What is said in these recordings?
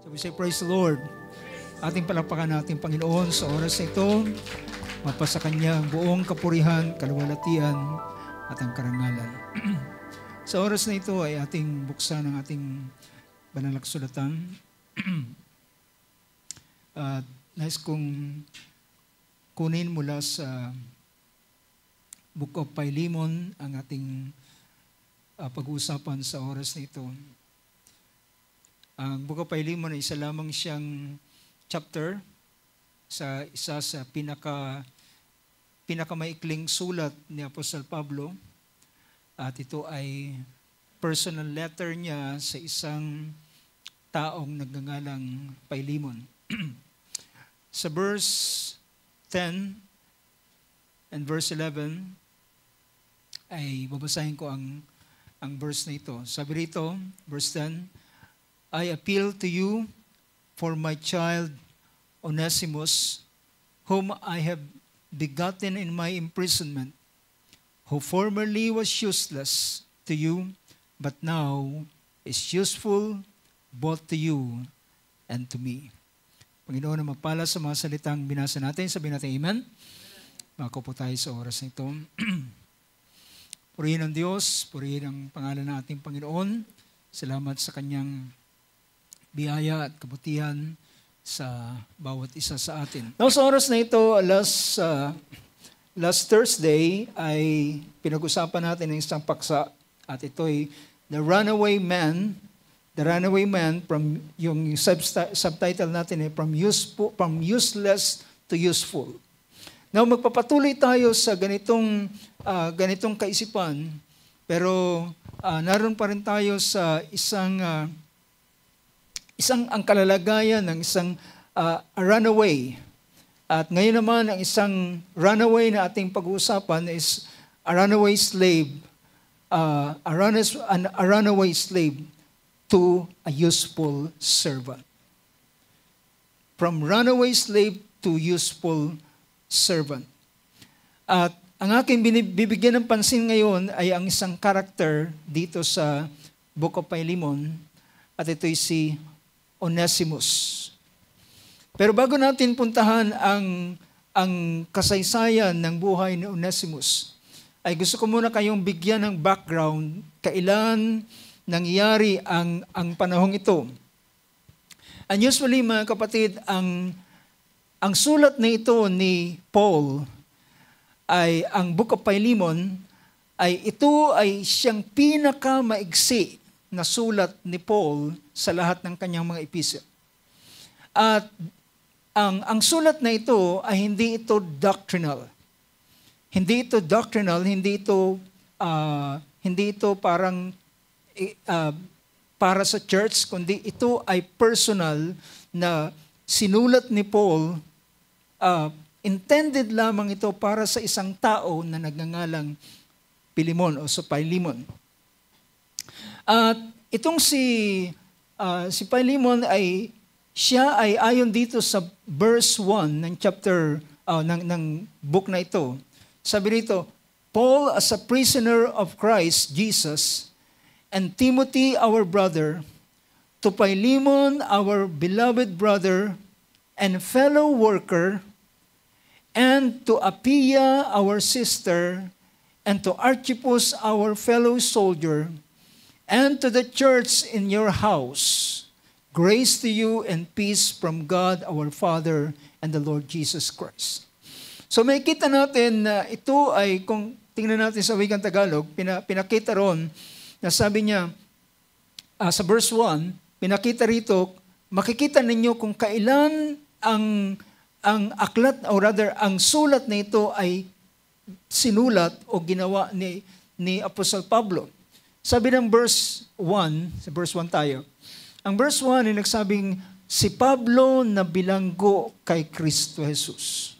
So we say, praise the Lord. Ating palakpakan natin, Panginoon, sa oras na ito, mapasa Kanya ang buong kapurihan, kaluwalhatian, at ang karangalan. Sa oras na ito ay ating buksan ang ating banal na kasulatan. At nais kong kunin mula sa Book of Philemon ang ating pag-uusapan sa oras na ito. Ang Book of Philemon ay isa lamang siyang chapter sa isa sa pinakamaikling sulat ni Apostol Pablo. At ito ay personal letter niya sa isang taong nagngangalang Philemon. Sa verse 10 and verse 11 ay babasahin ko ang verse na ito. Sabi rito, verse 10, I appeal to you for my child Onesimus, whom I have begotten in my imprisonment, who formerly was useless to you, but now is useful both to you and to me. Panginoon, na magpala sa mga salitang binasa natin. Sabihin natin, Amen. Makaupo tayo sa oras na ito. Purihin ang Diyos, purihin ang pangalan ng ating Panginoon. Salamat sa Kanyang biyaya at kabutihan sa bawat isa sa atin. Now, sa oras na ito, last Thursday ay pinag-usapan natin ng isang paksa at ito ay The Runaway Man from yung subtitle natin ay from useless to useful. Now, magpapatuloy tayo sa ganitong kaisipan, pero naroon pa rin tayo sa isang ang kalalagayan ng isang runaway. At ngayon naman, ang isang runaway na ating pag-uusapan is a runaway slave, a runaway slave to a useful servant. From runaway slave to useful servant. At ang aking bibigyan ng pansin ngayon ay ang isang karakter dito sa Book of Philemon, at ito'y si Onesimus. Pero bago natin puntahan ang kasaysayan ng buhay ni Onesimus, ay gusto ko muna kayong bigyan ng background kailan nangyari ang panahong ito. And usually, mga kapatid, ang sulat na ito ni Paul ay ang Book of Philemon ito ay siyang pinakamaigsi na sulat ni Paul sa lahat ng kanyang mga epistle. At ang sulat na ito ay hindi ito doctrinal. Hindi ito doctrinal, hindi ito parang para sa church, kundi ito ay personal na sinulat ni Paul. Intended lamang ito para sa isang tao na nagngangalang Philemon o sa Philemon. At itong si Philemon siya ay ayon dito sa verse 1 ng chapter ng book na ito. Sabi rito, Paul, as a prisoner of Christ Jesus, and Timothy our brother, to Philemon our beloved brother and fellow worker, and to Apphia our sister, and to Archippus our fellow soldier, and to the church in your house, grace to you and peace from God our Father and the Lord Jesus Christ. So makita natin na ito ay, kung tingnan natin sa wikang Tagalog, pinakita ron na sabi niya, sa verse 1, pinakita rito, makikita ninyo kung kailan ang aklat, or rather, ang sulat na ito ay sinulat o ginawa ni Apostol Pablo. Sabi ng verse 1, sa verse 1 tayo, ang verse 1 ay nagsabing, si Pablo na bilanggo kay Kristo Jesus.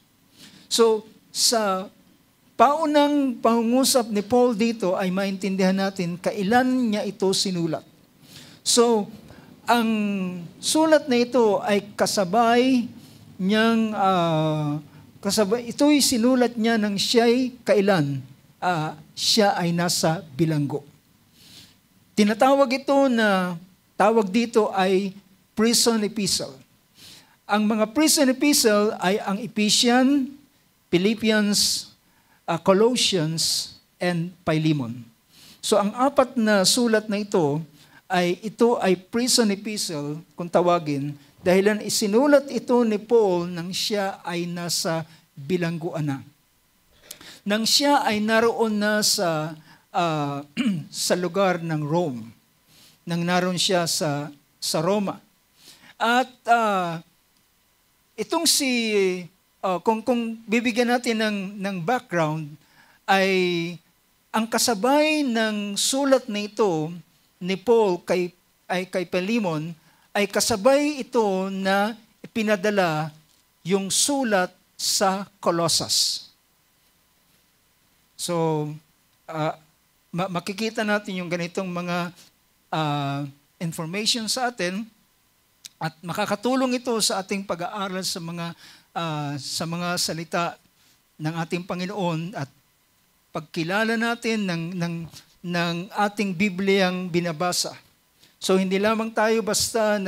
So, sa paunang pangungusap ni Paul dito ay maintindihan natin kailan niya ito sinulat. So, ang sulat na ito ay kasabay niyang, ito'y sinulat niya nang siya'y kailan? Siya ay nasa bilanggo. Tinatawag ito na, tawag dito ay prison epistle. Ang mga prison epistle ay ang Ephesians, Philippians, Colossians, and Philemon. So ang apat na sulat na ito ay prison epistle kung tawagin, dahilan isinulat ito ni Paul nang siya ay nasa bilangguan na. Nang siya ay naroon na sa lugar ng Rome. Nang naroon siya sa Roma. At itong kung bibigyan natin ng background, ay ang kasabay ng sulat na ito ni Paul kay Philemon ay kasabay ito na ipinadala yung sulat sa Colossus. So, makikita natin yung ganitong mga information sa atin at makakatulong ito sa ating pag-aaral sa mga salita ng ating Panginoon at pagkilala natin ng ating Bibliyang binabasa. So hindi lamang tayo basta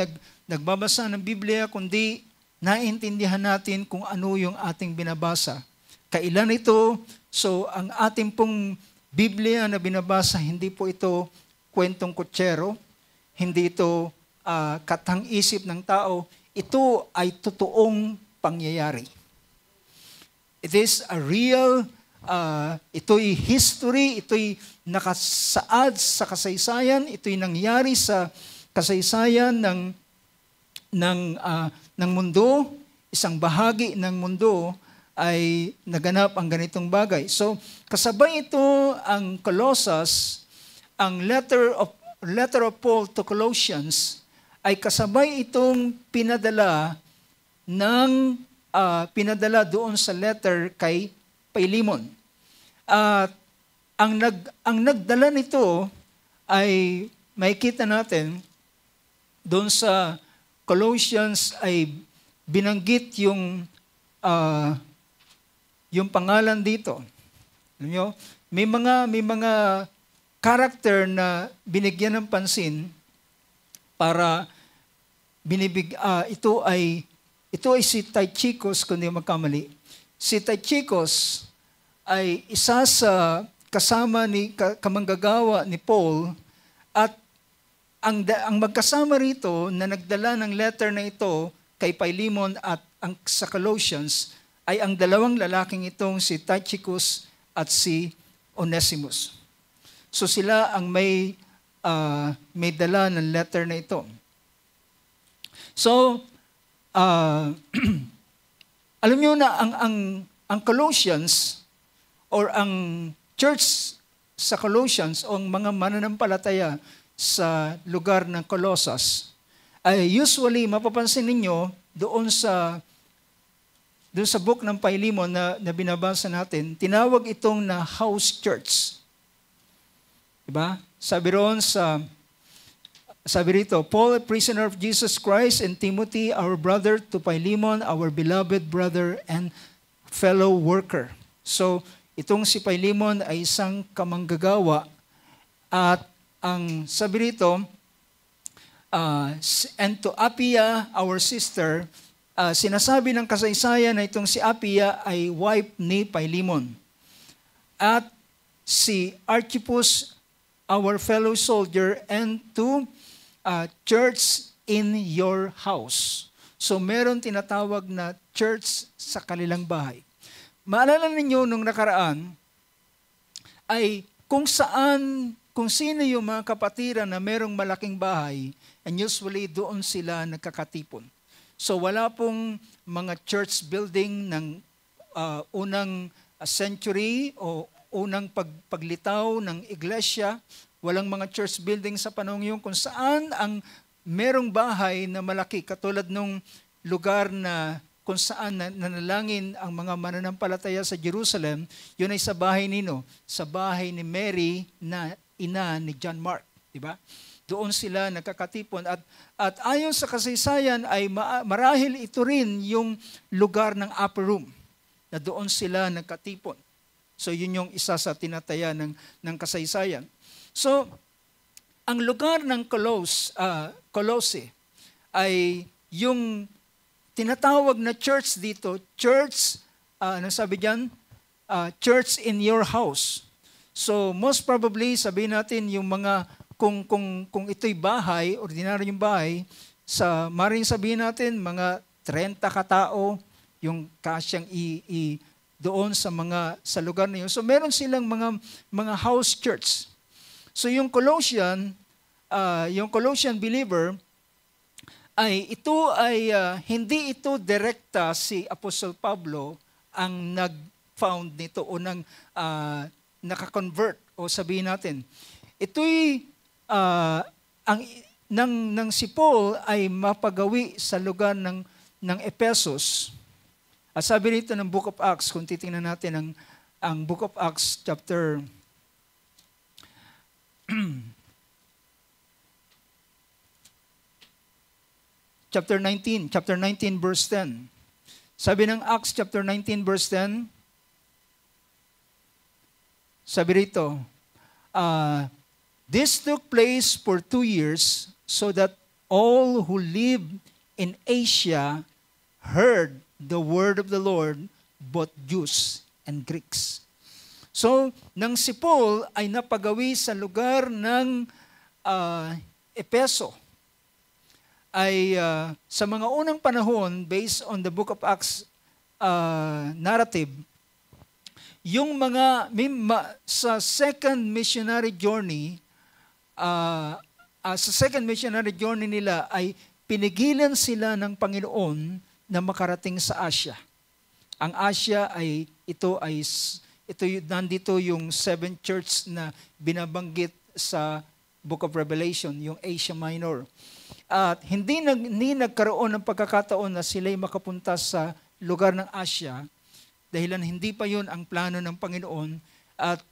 nagbabasa ng Biblia, kundi naintindihan natin kung ano yung ating binabasa. Kailan ito? So ang ating pong Biblia na binabasa, hindi po ito kwentong kutsero, hindi ito katang-isip ng tao, ito ay totoong pangyayari. It is a real, ito'y history, ito'y nakasaad sa kasaysayan, ito'y nangyari sa kasaysayan ng mundo, isang bahagi ng mundo ay naganap ang ganitong bagay. So, kasabay ito ang Colossus, ang letter of Paul to Colossians, ay kasabay itong pinadala doon sa letter kay Philemon. At ang nagdala nito ay makikita natin doon sa Colossians ay binanggit yung pangalan dito. Alam nyo, may mga character na binigyan ng pansin para ito ay si Tychicus, kung di magkamali. Si Tychicus ay isa sa kasama ni kamanggagawa ni Paul at ang magkasama rito na nagdala ng letter na ito kay Philemon at sa Colossians ay ang dalawang lalaking itong si Tychicus at si Onesimus. So sila ang may dala ng letter na ito. So, alam nyo na ang Colossians or ang church sa Colossians o ang mga mananampalataya sa lugar ng Colossus ay usually mapapansin ninyo doon sa book ng Philemon na binabasa natin, tinawag itong na house church. Diba? Sabi rito, Paul, a prisoner of Jesus Christ, and Timothy, our brother, to Philemon, our beloved brother and fellow worker. So, itong si Philemon ay isang kamanggagawa at ang sabi rito, and to Appia, our sister, sinasabi ng kasaysayan na itong si Appia ay wife ni Philemon. At si Archippus, our fellow soldier, and to church in your house. So meron tinatawag na church sa kanilang bahay. Maalala ninyo nung nakaraan ay kung sino yung mga kapatiran na merong malaking bahay, and usually doon sila nagkakatipon. So wala pong mga church building ng unang century o unang paglitaw ng iglesia. Walang mga church building sa panahon yun kung saan ang merong bahay na malaki katulad nung lugar na kung saan nanalangin ang mga mananampalataya sa Jerusalem, yun ay sa bahay nino, sa bahay ni Mary na ina ni John Mark, di ba? Doon sila nagkakatipon at ayon sa kasaysayan ay marahil ito rin yung lugar ng upper room na doon sila nagkatipon. So yun yung isa sa tinataya ng kasaysayan. So ang lugar ng Colossae ay yung tinatawag na church dito, church, ano sabi diyan? Church in your house. So most probably sabihin natin yung mga kung ito'y bahay, ordinaryong bahay, maring sabihin natin mga 30 katao yung kasyang doon sa lugar na yun. So meron silang mga house church. So yung Colossian believer hindi ito direkta si Apostol Pablo ang nag-found nito o naka-convert o sabihin natin. Ito'y nang si Paul ay mapagawi sa lugar ng Ephesus. At sabi rito ng Book of Acts, kung titingnan natin ang Book of Acts chapter chapter 19 verse 10. Sabi ng Acts chapter 19 verse 10, sabi rito, this took place for 2 years so that all who live in Asia heard the word of the Lord, both Jews and Greeks. So, nang si Paul ay napagawi sa lugar ng Efeso, ay sa mga unang panahon, based on the Book of Acts narrative, yung sa second missionary journey nila ay pinigilan sila ng Panginoon na makarating sa Asia. Ang Asia nandito yung 7 church na binabanggit sa Book of Revelation, yung Asia Minor. At hindi nagkaroon ng pagkakataon na sila'y makapunta sa lugar ng Asia dahilan hindi pa yun ang plano ng Panginoon at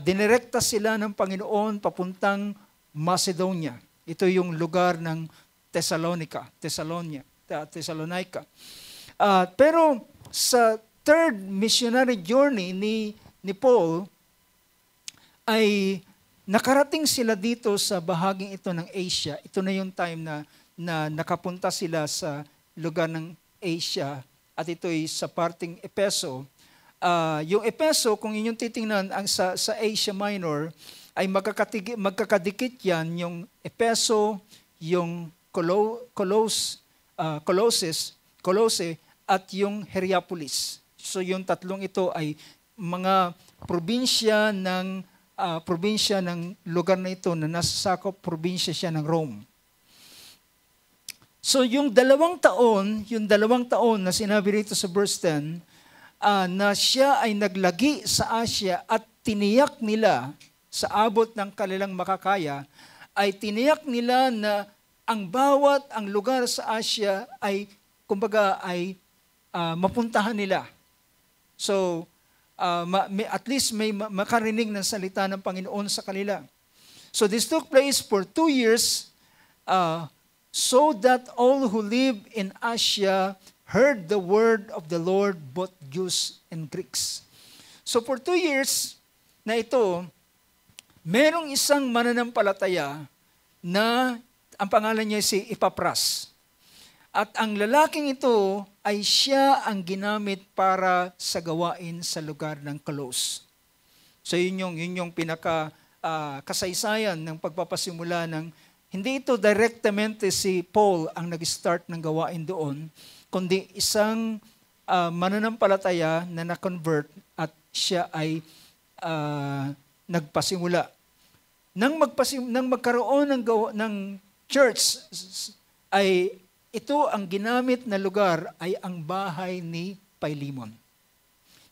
dinirekta sila ng Panginoon papuntang Macedonia. Ito yung lugar ng Thessalonica. Pero sa third missionary journey ni Paul ay nakarating sila dito sa bahaging ito ng Asia. Ito na yung time na nakapunta sila sa lugar ng Asia at ito ay sa parting Efeso. Yung Efeso, kung inyong titingnan sa Asia Minor, ay magkakadikit yan yung Efeso, yung Colossae at yung Hierapolis. So yung tatlong ito ay mga probinsya ng lugar na ito na nasasakop, probinsya siya ng Rome. So yung dalawang taon na sinabi rito sa verse 10, na siya ay naglagi sa Asia at tiniyak nila sa abot ng kanilang makakaya, ay tiniyak nila na ang lugar sa Asia ay mapuntahan nila. So, at least may makarinig ng salita ng Panginoon sa kanila. So this took place for 2 years so that all who live in Asia heard the word of the Lord, both Jews and Greeks. So for 2 years na ito, merong isang mananampalataya na ang pangalan niya si Epapras. At ang lalaking ito ay siya ang ginamit para sa gawain sa lugar ng Colossae. So yun yung pinaka kasaysayan ng pagpapasimula ng, hindi ito direktamente si Paul ang nag-start ng gawain doon, kundi isang mananampalataya na na-convert at siya ay nagpasimula. Nang magkaroon ng church, ay ito ang ginamit na lugar ay ang bahay ni Philemon.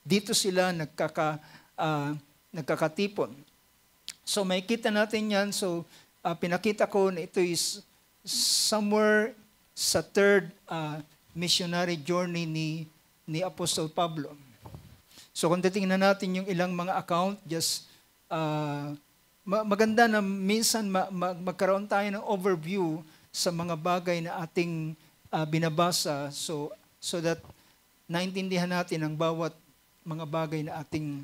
Dito sila nagkakatipon. So may kita natin yan. So pinakita ko na ito is somewhere sa third missionary journey ni Apostol Pablo. So kung titingnan natin yung ilang mga account, just maganda na minsan magkaroon tayo ng overview sa mga bagay na ating binabasa so that naintindihan natin ang bawat mga bagay na ating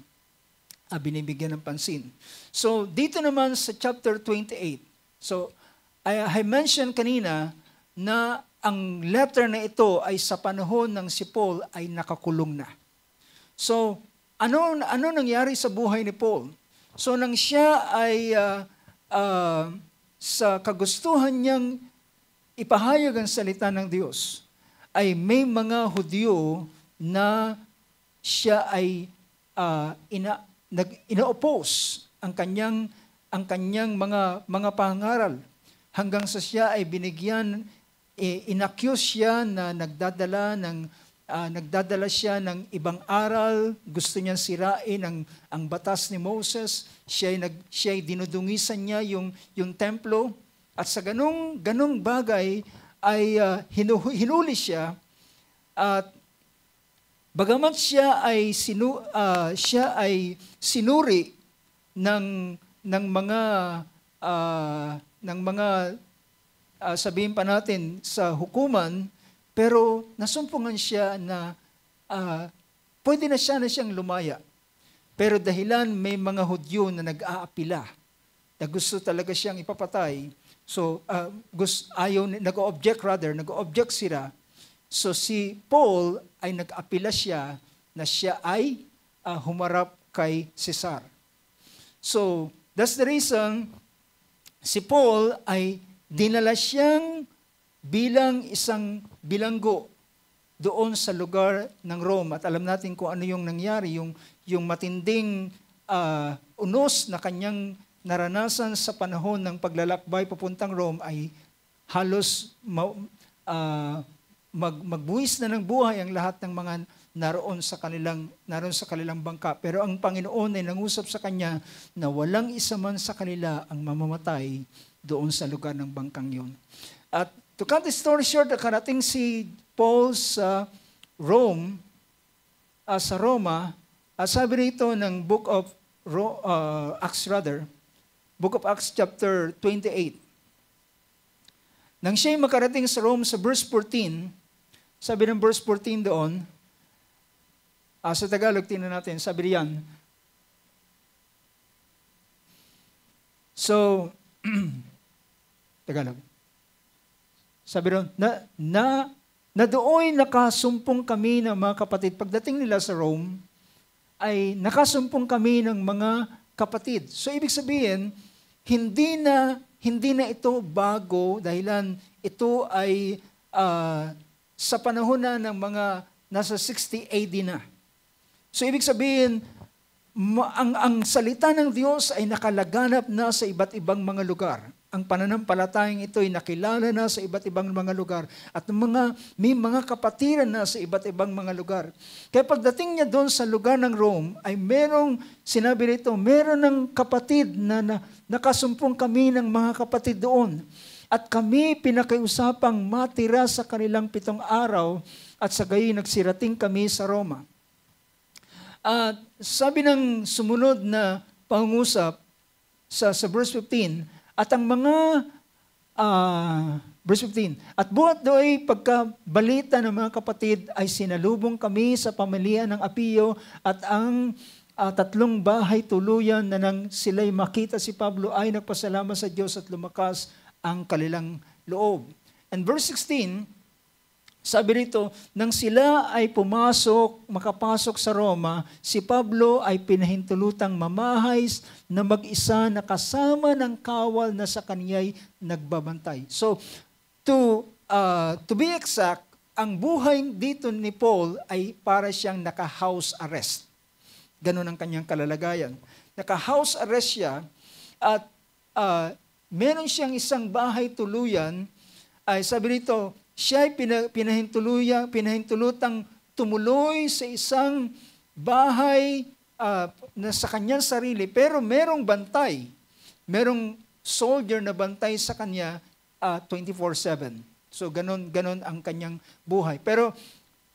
binibigyan ng pansin. So dito naman sa chapter 28. So I mentioned kanina na ang letter na ito ay sa panahon ng si Paul ay nakakulong na. So, ano nangyari sa buhay ni Paul? So, nang siya ay sa kagustuhan niyang ipahayag ang salita ng Diyos, ay may mga Hudyo na siya ay ina-oppose ang kanyang mga pangaral, hanggang sa siya ay binigyan, inaccuse siya na nagdadala siya ng ibang aral, gusto niyang sirain ang batas ni Moses, siya ay dinudungisan niya yung templo, at sa ganong bagay ay hinuli siya, at bagamat siya ay sinuri ng mga sabihin pa natin sa hukuman, pero nasumpungan siya na pwede na siyang lumaya. Pero dahilan may mga Hudyo na nag-aapila, na gusto talaga siyang ipapatay, so nag-object sila. So si Paul ay nag-apila siya na siya ay humarap kay Cesar. So that's the reason si Paul ay dinala siyang bilang isang bilanggo doon sa lugar ng Rome. At alam natin kung ano yung nangyari, yung matinding unos na kanyang naranasan sa panahon ng paglalakbay papuntang Rome ay halos magbuwis na ng buhay ang lahat ng mga naroon sa kanilang bangka. Pero ang Panginoon ay nangusap sa kanya na walang isa man sa kanila ang mamamatay doon sa lugar ng bangkang yun. At to cut the story short, nakarating si Paul sa Rome, sa Roma, sabi rito ng Book of Acts chapter 28. Nang siya'y makarating sa Rome sa verse 14, sabi ng verse 14 doon, sa Tagalog, tingnan natin, sabi riyan. So, Tagalog. Sabi doon, na dooy nakasumpong kami ng mga kapatid. Pagdating nila sa Rome, ay nakasumpong kami ng mga kapatid. So, ibig sabihin, hindi na ito bago, dahilan ito ay sa panahon na ng mga nasa 60 AD na. So, ibig sabihin, ang salita ng Diyos ay nakalaganap na sa iba't ibang mga lugar. Ang pananampalatayang ito ay nakilala na sa iba't ibang mga lugar. At may mga kapatiran na sa iba't ibang mga lugar. Kaya pagdating niya doon sa lugar ng Rome, ay sinabi rito, meron ng kapatid na nakasumpong kami ng mga kapatid doon. At kami pinakiusapang matira sa kanilang 7 araw at sa gayon nagsirating kami sa Roma. At sabi ng sumunod na pangungusap sa verse 15, at ang mga, verse 15, at buhat do'y pagkabalita ng mga kapatid ay sinalubong kami sa pamilya ng Apio at ang 3 bahay tuluyan na nang sila'y makita si Pablo ay nagpasalamat sa Diyos at lumakas ang kanilang loob. And verse 16, sabi rito, nang sila ay makapasok sa Roma, si Pablo ay pinahintulutang mamahais na mag-isa na kasama ng kawal na sa kanya'y nagbabantay. So, to be exact, ang buhay dito ni Paul ay para siyang naka-house arrest. Ganun ang kanyang kalalagayan. Naka-house arrest siya at meron siyang isang bahay tuluyan, ay sabi rito, siya ay pinahintulutang tumuloy sa isang bahay na sa kanyang sarili, pero merong bantay. Merong soldier na bantay sa kanya 24/7. So ganun ang kanyang buhay. Pero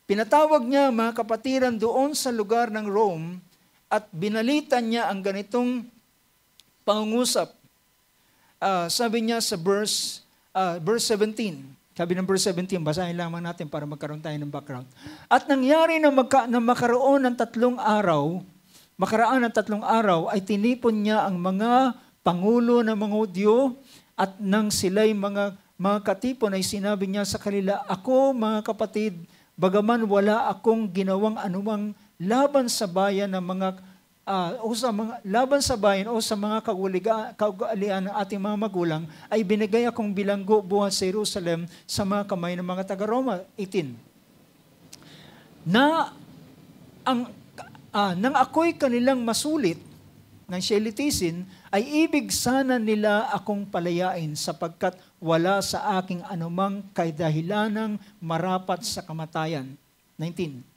pinatawag niya mga kapatiran doon sa lugar ng Rome at binalitan niya ang ganitong pangungusap. Sabi niya sa verse 17, sabi ng verse 17, basahin lamang natin para magkaroon tayo ng background. At nangyari na makaraan ng 3 araw, ay tinipon niya ang mga pangulo ng mga Hudyo at nang sila'y mga mga katipon, ay sinabi niya sa kanila, ako mga kapatid, bagaman wala akong ginawang anumang laban sa bayan ng mga laban sa bayan o sa mga kaugalian ng ating mga magulang, ay binigay akong bilanggo buhat sa Jerusalem sa mga kamay ng mga taga-Roma. 18. Nang ako'y kanilang masulit, nang siya litisin, ay ibig sana nila akong palayain sapagkat wala sa aking anumang kadahilanang marapat sa kamatayan. 19.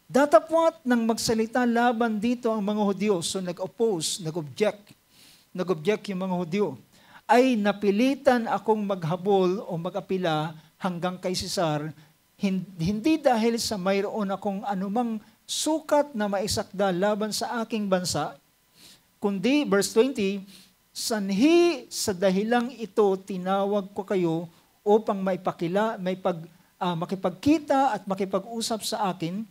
Datapwat nang magsalita laban dito ang mga Hudyo, so nag-oppose, nag-object yung mga Hudyo, ay napilitan akong maghabol o mag-apila hanggang kay Cesar, hindi dahil sa mayroon akong anumang sukat na maisakda laban sa aking bansa, kundi, verse 20, sanhi sa dahilang ito tinawag ko kayo upang makipagkita at makipag-usap sa akin,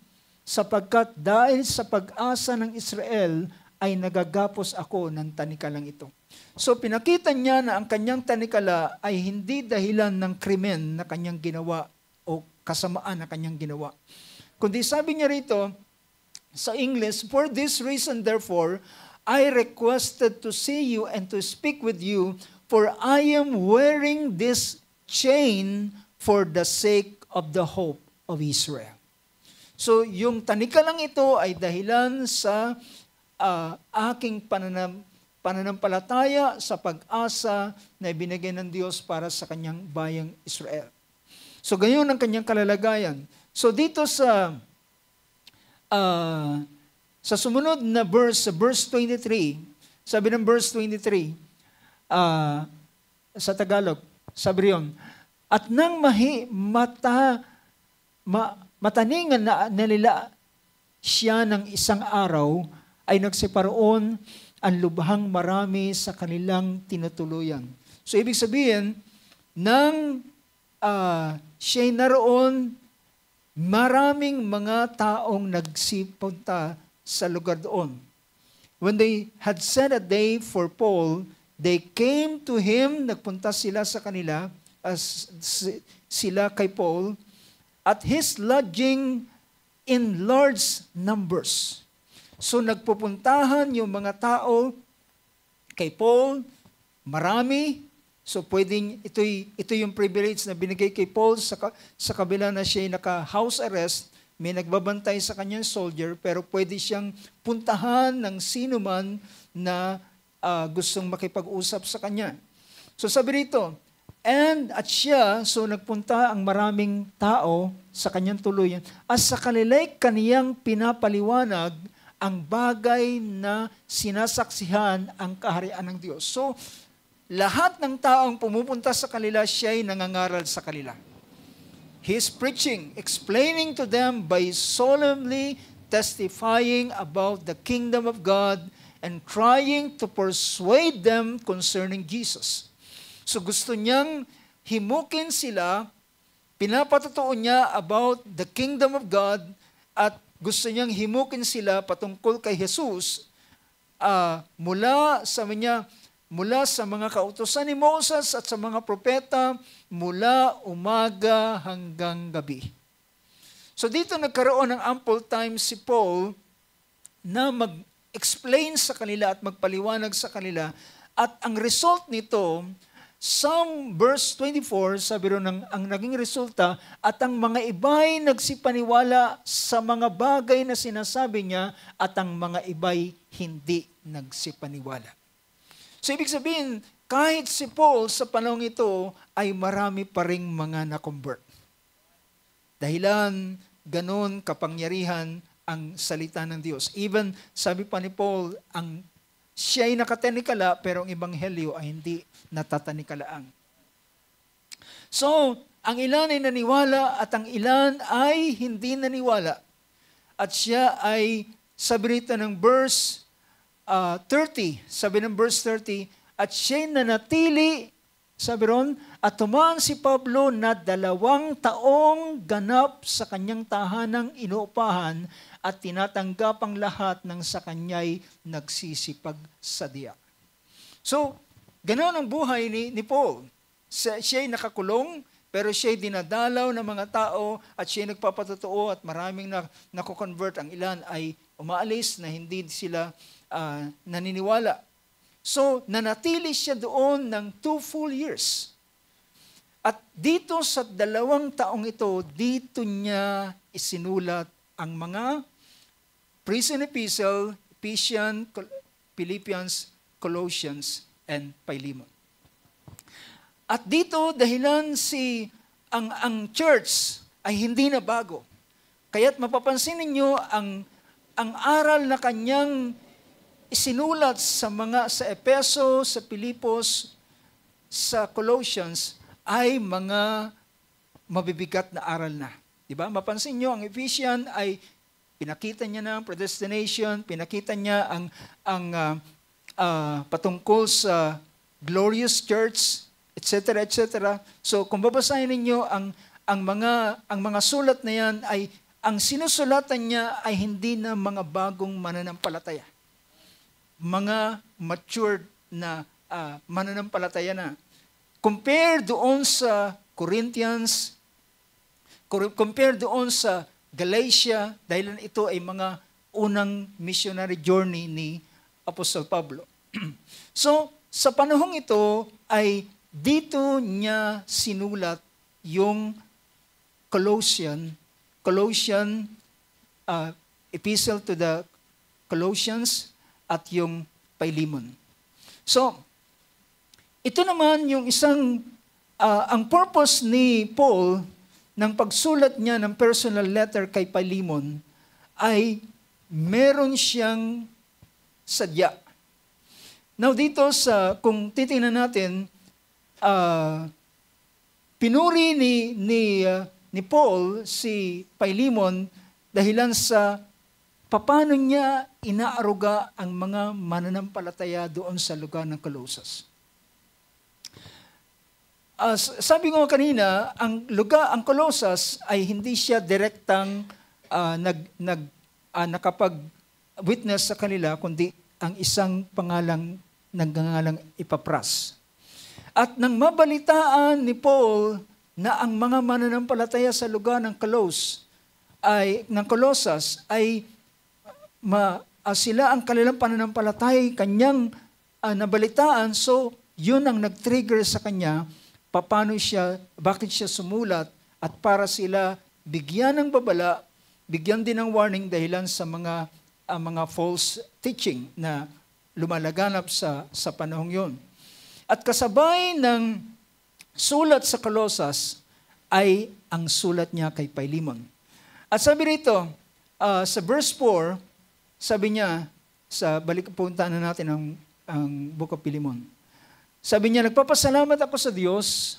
sapagkat dahil sa pag-asa ng Israel ay nagagapos ako ng tanikalang ito. So pinakita niya na ang kanyang tanikala ay hindi dahilan ng krimen na kanyang ginawa o kasamaan na kanyang ginawa. Kundi sabi niya rito sa English, for this reason therefore, I requested to see you and to speak with you, for I am wearing this chain for the sake of the hope of Israel. So, yung tanikalang ito ay dahilan sa aking pananampalataya sa pag-asa na ibinigay ng Diyos para sa kanyang bayang Israel. So, gayon ang kanyang kalalagayan. So, dito sa sumunod na verse 23, sabi ng verse 23, sa Tagalog, sabi riyon, at nang mataningan na nila siya ng isang araw, ay nagsiparoon ang lubhang marami sa kanilang tinutuluyan. So, ibig sabihin, nang siya'y naroon, maraming mga taong nagsipunta sa lugar doon. When they had set a day for Paul, they came to him, nagpunta sila sa kanila, sila kay Paul, at his lodging in large numbers. So nagpupuntahan yung mga tao kay Paul, marami. So pwedeng ito yung privilege na binigay kay Paul sa kabila na siya naka-house arrest, may nagbabantay sa kanyang soldier, pero pwede siyang puntahan ng sino man na gustong makipag-usap sa kanya. So sabi rito, at siya, so nagpunta ang maraming tao sa kanyang tuluyan, at sa kanila'y kaniyang pinapaliwanag ang bagay na sinasaksihan ang kaharian ng Diyos. So, lahat ng taong pumupunta sa kanila, siya'y nangangaral sa kanila. He is preaching, explaining to them by solemnly testifying about the kingdom of God and trying to persuade them concerning Jesus. So gusto niyang himukin sila, pinapatotoo niya about the kingdom of God, at gusto niyang himukin sila patungkol kay Jesus mula sa mga kautusan ni Moses at sa mga propeta, mula umaga hanggang gabi. So dito nagkaroon ng ample time si Paul na mag-explain sa kanila at magpaliwanag sa kanila, at ang result nito, verse 24, sabi ron ang naging resulta, at ang mga iba'y nagsipaniwala sa mga bagay na sinasabi niya, at ang mga iba'y hindi nagsipaniwala. So ibig sabihin, kahit si Paul sa panahon ito, ay marami pa ring mga na-convert. Dahilan, ganon kapangyarihan ang salita ng Diyos. Even, sabi pa ni Paul, siya'y nakatanikala, pero ang ebanghelyo ay hindi natatanikalaang. So, ang ilan ay naniwala at ang ilan ay hindi naniwala. At siya ay, sabi rito ng verse 30, sabi ng verse 30, at siya'y nanatili, sabi ron, at tumaan si Pablo na 2 taong ganap sa kanyang tahanang inuupahan, at tinatanggap ang lahat ng sa kanya'y nagsisipagsadya. So, ganoon ang buhay ni Paul. Siya'y nakakulong, pero siya'y dinadalaw ng mga tao at siya'y nagpapatotoo at maraming nako-convert. Ang ilan ay umaalis na hindi sila naniniwala. So, nanatili siya doon ng 2 full years. At dito sa 2 taong ito, dito niya isinulat ang mga prison epistle, Ephesians, Philippians, Colossians, and Philemon. At dito, dahilan ang church ay hindi na bago. Kaya't mapapansin ninyo ang aral na kanyang isinulat sa Epeso, sa Pilipos, sa Colossians ay mga mabibigat na aral na. Diba? Mapansin nyo, ang Ephesians ay pinakita niya na ang predestination, pinakita niya ang patungkol sa glorious church, etc., etc. So kung babasahin ninyo ang mga sulat na yan ay ang sinusulatan niya ay hindi na mga bagong mananampalataya. Mga matured na mananampalataya na. Compare doon sa Corinthians, compare doon sa Galatia, dahil ito ay mga unang missionary journey ni Apostol Pablo. So, sa panahong ito ay dito niya sinulat yung Colossian epistle to the Colossians at yung Philemon. So, ito naman yung isang, ang purpose ni Paul ng pagsulat niya ng personal letter kay Philemon ay meron siyang sadya. Now dito kung titingnan natin, pinuri ni Paul si Philemon dahilan sa paano niya inaaruga ang mga mananampalataya doon sa lugar ng Colossus. Sabi ko kanina, ang Colossus ay hindi siya direktang nakapag-witness sa kanila, kundi ang isang pangalang nagngangalang Epapras. At nang mabalitaan ni Paul na ang mga mananampalataya sa lugar ng Colossus ay sila ang kanilang pananampalataya kanyang nabalitaan, so yun ang nag-trigger sa kanya bakit siya sumulat at para sila bigyan ng babala, bigyan din ng warning dahilan sa mga false teaching na lumalaganap sa panahong yon. At kasabay ng sulat sa Colossus ay ang sulat niya kay Philemon. At sabi rito, sa verse 4, sabi niya, punta na natin ang Book of Philemon. Sabi niya, nagpapasalamat ako sa Diyos,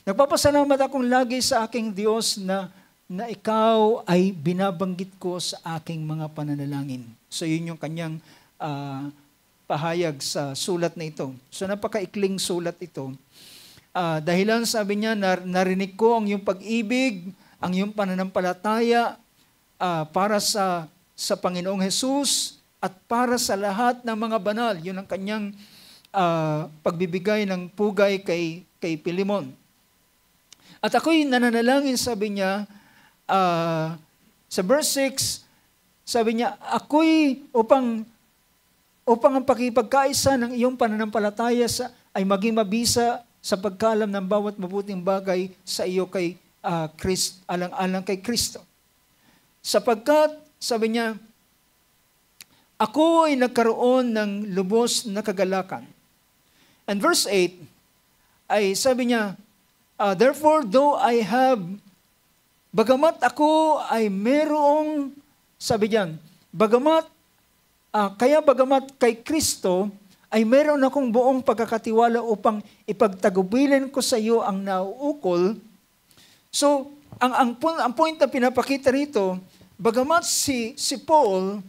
nagpapasalamat akong lagi sa aking Diyos na ikaw ay binabanggit ko sa aking mga pananalangin. So yun yung kanyang pahayag sa sulat na ito. So napakaikling sulat ito. Dahilan sabi niya, narinig ko ang iyong pag-ibig, ang iyong pananampalataya para sa Panginoong Hesus at para sa lahat ng mga banal. Yun ang kanyang pagbibigay ng pugay kay Philemon. At ako'y nananalangin, sabi niya, sa verse 6, sabi niya, ako'y upang ang pakipagkaisa ng iyong pananampalataya ay maging mabisa sa pagkalam ng bawat mabuting bagay sa iyo kay alang-alang kay Kristo. Sapagkat, sabi niya, ako ay nagkaroon ng lubos na kagalakan. And verse 8, ay sabi niya, therefore, though I have, bagamat ako ay merong, sabi diyan, bagamat kay Kristo, ay meron akong buong pagkakatiwala upang ipagtagubilin ko sa iyo ang nauukol. So, ang point na pinapakita rito, bagamat si Paul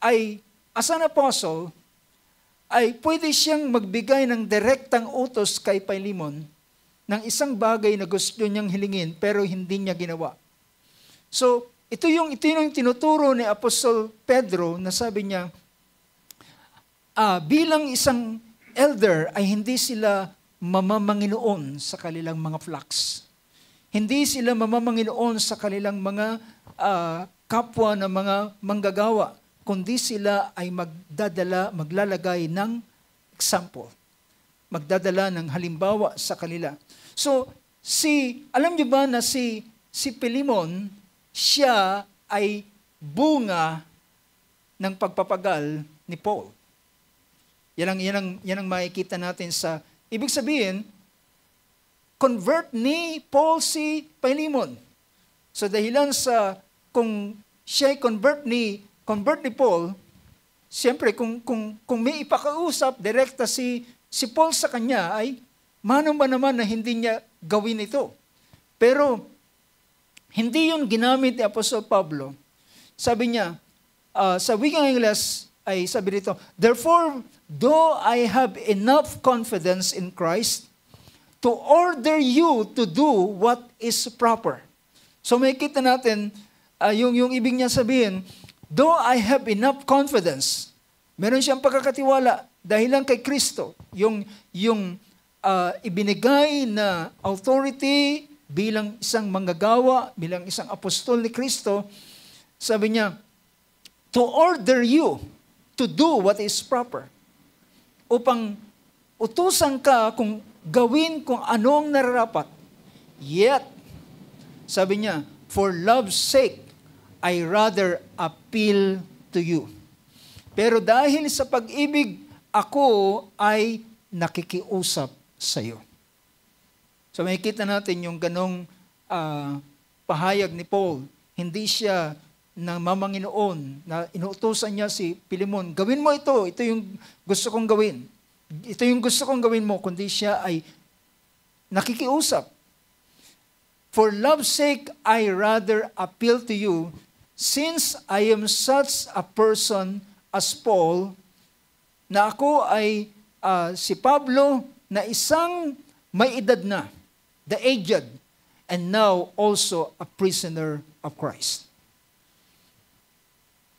ay as an apostle, ay pwede siyang magbigay ng direktang utos kay Philemon ng isang bagay na gusto niyang hilingin pero hindi niya ginawa. So, ito yung tinuturo ni Apostol Pedro na sabi niya, bilang isang elder ay hindi sila mamamanginoon sa kanilang mga flocks. Hindi sila mamamanginoon sa kanilang mga kapwa na mga manggagawa, kundi sila ay maglalagay ng example. Magdadala ng halimbawa sa kanila. So, alam niyo ba na si Pilimon, siya ay bunga ng pagpapagal ni Paul. Yan ang makikita natin sa, ibig sabihin, convert ni Paul si Pilimon. So dahilan sa, kung siya ay convert ni Paul, siyempre kung may ipakausap, direkta si Paul sa kanya, ay mano ba naman na hindi niya gawin ito? Pero hindi yun ginamit ni Apostol Pablo. Sabi niya, sa wikang Ingles ay sabi dito, therefore, though I have enough confidence in Christ to order you to do what is proper. So may kita natin, yung ibig niya sabihin, though I have enough confidence, meron siyang pagkakatiwala dahil lang kay Kristo, yung ibinigay na authority bilang isang manggagawa, bilang isang apostol ni Kristo, sabi niya, to order you to do what is proper. Upang utusan ka kung gawin kung anong nararapat. Yet, sabi niya, for love's sake, I rather appeal to you. Pero dahil sa pag-ibig, ako ay nakikiusap sa iyo. So makikita natin yung ganong pahayag ni Paul. Hindi siya na mamanginoon, na inuutosan niya si Pilimon, gawin mo ito yung gusto kong gawin. Ito yung gusto kong gawin mo, kundi siya ay nakikiusap. For love's sake, I rather appeal to you, since I am such a person as Paul, na ako ay si Pablo, na isang may edad na, the aged, and now also a prisoner of Christ.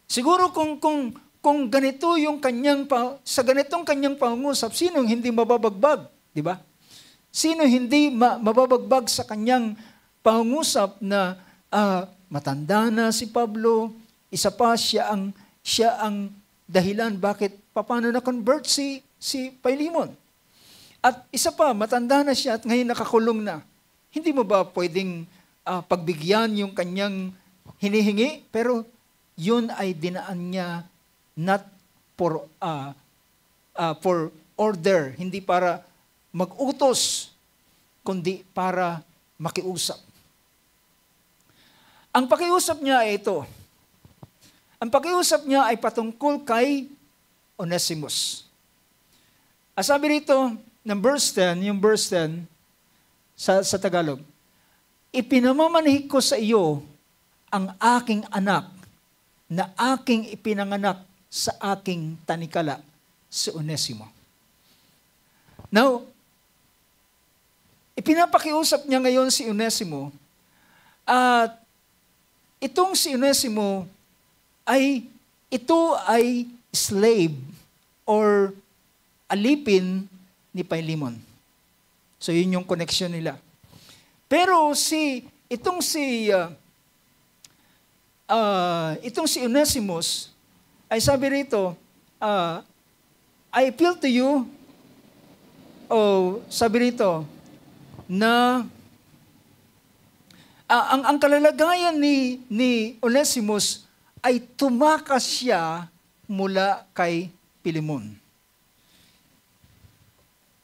Siguro kung ganito yung sa ganitong kanyang pangungusap, sino hindi mababagbag, di ba? Sino hindi mababagbag sa kanyang pangungusap na matanda na si Pablo, isa pa siya ang dahilan bakit paano na-convert si Pilimon. At isa pa, matanda na siya at ngayon nakakulong na. Hindi mo ba pwedeng pagbigyan yung kanyang hinihingi? Pero yun ay dinaan niya not for order, hindi para mag-utos, kundi para makiusap. Ang pakiusap niya ay ito. Ang pakiusap niya ay patungkol kay Onesimus. Sabi rito, ng verse 10, yung verse 10 sa Tagalog, ipinamamanih ko sa iyo ang aking anak na aking ipinanganak sa aking tanikala, si Onesimo. Now, ipinapakiusap niya ngayon si Onesimo, at itong si Onesimo ito ay slave or alipin ni Pilimon. So yun yung connection nila. Pero itong si Onesimus ay sabi rito, I appeal to you, sabi rito, na ang kalalagayan ni Onesimus ay tumakas siya mula kay Pilimon.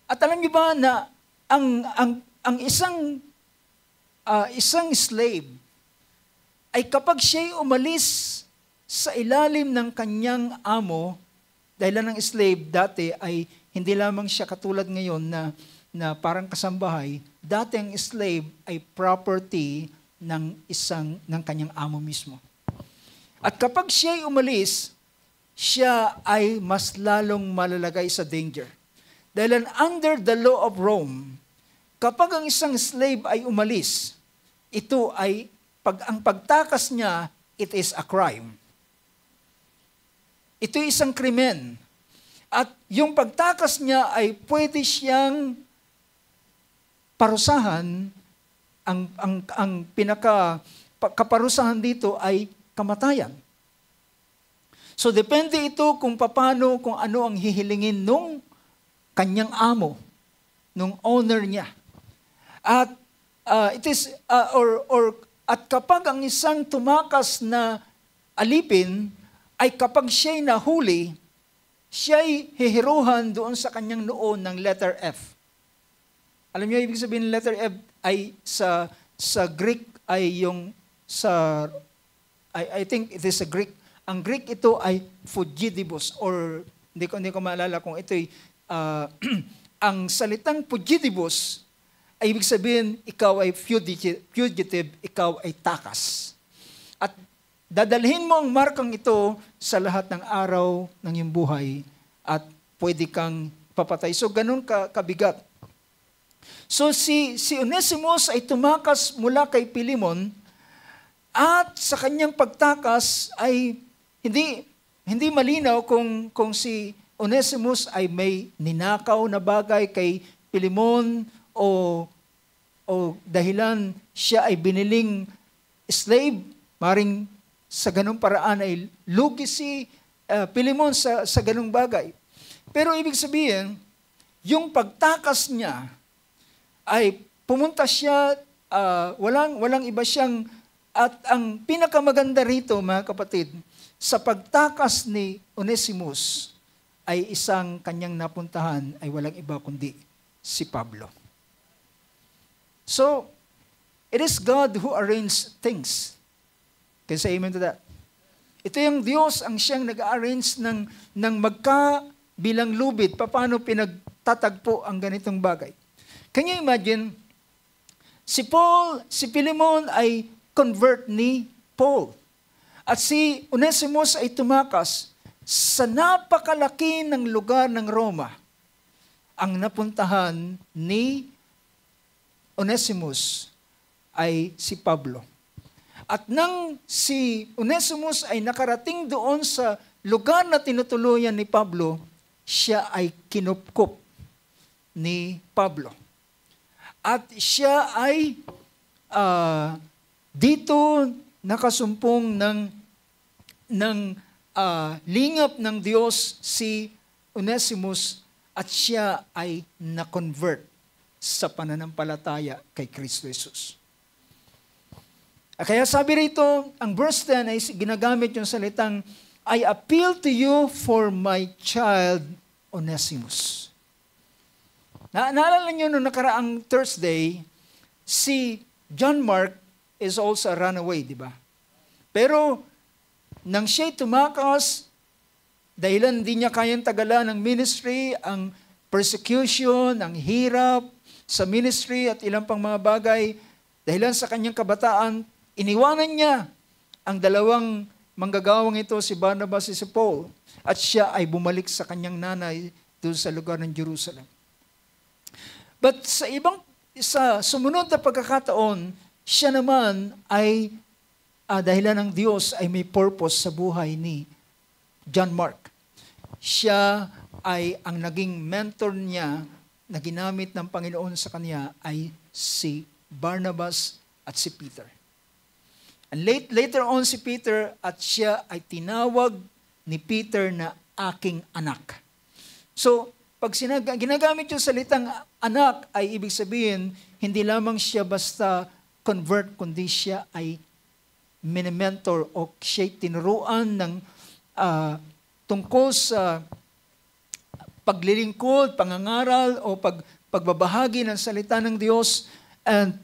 At alam niyo ba na ang isang slave ay kapag siya'y umalis sa ilalim ng kanyang amo, dahil ng slave dati ay hindi lamang siya katulad ngayon na parang kasambahay, dati ang slave ay property ng kanyang amo mismo. At kapag siya'y umalis, siya ay mas lalong malalagay sa danger. Dahil under the law of Rome, kapag ang isang slave ay umalis, ito ay, ang pagtakas niya, it is a crime. Ito ay isang krimen. At yung pagtakas niya ay pwede siyang parusahan, ang kaparusahan dito ay kamatayan. So depende ito kung paano, kung ano ang hihilingin nung kanyang amo, nung owner niya. At at kapag ang isang tumakas na alipin ay kapag siya'y nahuli, siya'y hihiruhan doon sa kanyang noo ng letter F. Alam niyo ibig sabihin ng letter F ay sa Greek ay yung sa I think it is a Greek. Ang Greek ito ay fugidibus, or hindi ko maalala kung ito'y ang salitang fugidibus ay ibig sabihin ikaw ay fugitive, ikaw ay takas. At dadalhin mo ang markang ito sa lahat ng araw ng iyong buhay at pwede kang papatay. So ganun kabigat. So si Onesimus ay tumakas mula kay Pilimon at sa kanyang pagtakas ay hindi malinaw kung si Onesimus ay may ninakaw na bagay kay Pilimon o dahilan siya ay biniling slave, maring sa ganung paraan ay lugi si Pilimon sa ganung bagay. Pero ibig sabihin, yung pagtakas niya ay pumunta siya, walang iba siyang, at ang pinakamaganda rito mga kapatid, sa pagtakas ni Onesimus ay isang kanyang napuntahan ay walang iba kundi si Pablo. So, it is God who arranges things. Can you say amen to that? Ito yung Diyos ang siyang nag-arrange ng magkabilang lubid. Paano pinagtatagpo ang ganitong bagay? Can you imagine, si Pilimon ay convert ni Paul. At si Onesimus ay tumakas sa napakalaki ng lugar ng Roma. Ang napuntahan ni Onesimus ay si Pablo. At nang si Onesimus ay nakarating doon sa lugar na tinutuluyan ni Pablo, siya ay kinupkup ni Pablo. At siya ay dito nakasumpong ng lingap ng Diyos si Onesimus at siya ay na-convert sa pananampalataya kay Kristo Jesus. Kaya sabi rito, ang verse 10 ay ginagamit yung salitang, I appeal to you for my child Onesimus. Naalala niyo noong nakaraang Thursday, si John Mark is also a runaway, di ba? Pero nang siya'y tumakas, dahilan hindi niya kayang tagalan ng ministry, ang persecution, ang hirap sa ministry at ilang pang mga bagay, dahilan sa kanyang kabataan, iniwanan niya ang dalawang manggagawang ito, si Barnabas at si Paul, at siya ay bumalik sa kanyang nanay doon sa lugar ng Jerusalem. But sa sumunod na pagkakataon, siya naman ay dahilan ng Diyos ay may purpose sa buhay ni John Mark. Siya ay ang naging mentor niya na ginamit ng Panginoon sa kanya ay si Barnabas at si Peter. And later on si Peter at siya ay tinawag ni Peter na aking anak. So, pag ginagamit yung salitang anak ay ibig sabihin, hindi lamang siya basta convert, kundi siya ay mini-mentor o siya'y tinuruan ng tungkol sa paglilingkod, pangangaral o pagbabahagi ng salita ng Diyos. And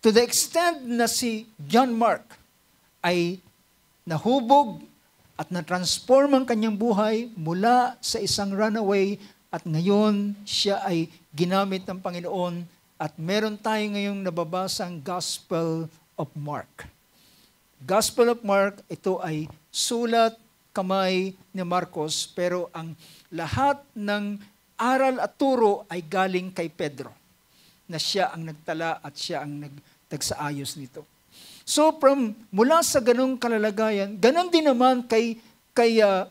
to the extent na si John Mark ay nahubog at na-transform ang kanyang buhay mula sa isang runaway at ngayon siya ay ginamit ng Panginoon at meron tayo ngayong nababasang Gospel of Mark. Gospel of Mark, ito ay sulat kamay ni Marcos, pero ang lahat ng aral at turo ay galing kay Pedro, na siya ang nagtala at siya ang nagsaayos nito. So mula sa ganong kalalagayan, ganon din naman kay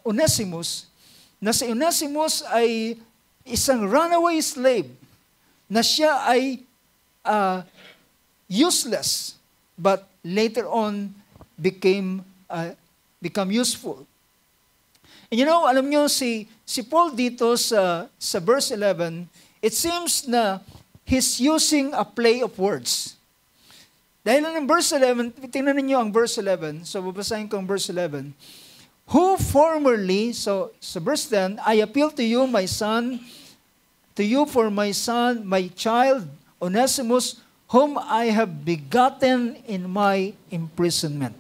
Onesimus, na si Onesimus ay isang runaway slave, na siya ay uh, useless, but later on become useful. And alam nyo, si Paul dito sa verse 11, it seems na he's using a play of words. Dahil ng verse 11, tingnan ninyo ang verse 11. So, babasahin ko ang verse 11. Who formerly, so sa verse 10, I appeal to you, my son, to you for my son, my child, Onesimus, whom I have begotten in my imprisonment.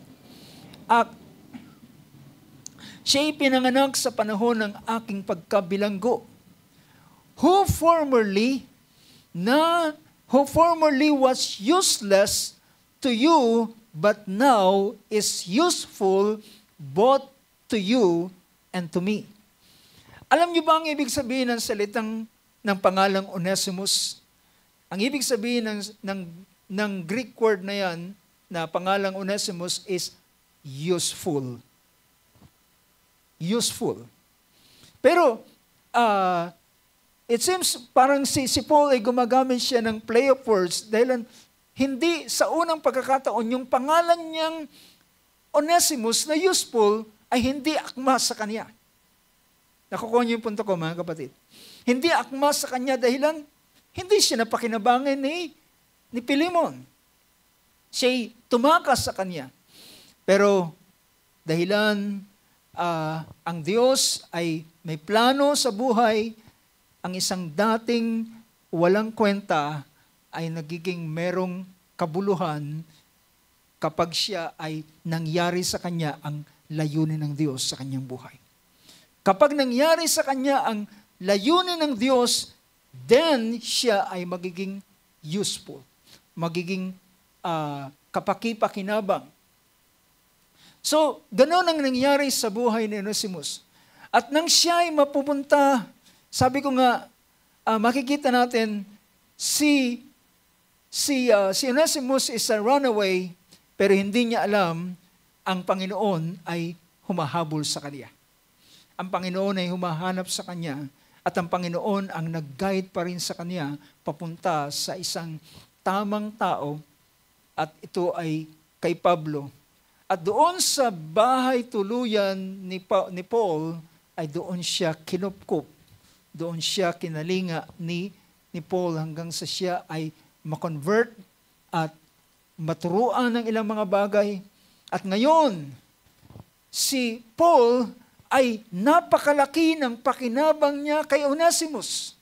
Siya'y pinanganak sa panahon ng aking pagkabilanggo. Who formerly was useless to you, but now is useful both to you and to me. Alam niyo ba ang ibig sabihin ng salitang ng pangalang Onesimus? Ang ibig sabihin ng Greek word na yan, na pangalang Onesimus, is useful. Useful. Pero, it seems parang si Paul ay gumagamit siya ng play of words dahil hindi sa unang pagkakataon yung pangalan niyang Onesimus na useful ay hindi akma sa kanya. Nakukuha niyo yung punto ko, mga kapatid. Hindi akma sa kanya dahilan hindi siya napakinabangan ni Pilimon. Siya'y tumakas sa kanya. Pero dahilan ang Diyos ay may plano sa buhay, ang isang dating walang kwenta ay nagiging merong kabuluhan kapag siya ay nangyari sa kanya ang layunin ng Diyos sa kanyang buhay. Kapag nangyari sa kanya ang layunin ng Diyos, then siya ay magiging useful, magiging kapaki-pakinabang. So, ganoon ang nangyari sa buhay ni Onesimus. At nang siya ay mapupunta, sabi ko nga, makikita natin, si Onesimus is a runaway, pero hindi niya alam ang Panginoon ay humahabol sa kanya. Ang Panginoon ay humahanap sa kanya, at ang Panginoon ang nag-guide pa rin sa kanya papunta sa isang tamang tao, at ito ay kay Pablo. At doon sa bahay tuluyan ni Paul, ay doon siya kinupkup, doon siya kinalinga ni Paul hanggang sa siya ay ma-convert at maturuan ng ilang mga bagay. At ngayon, si Paul ay napakalaki ng pakinabang niya kay Onesimus.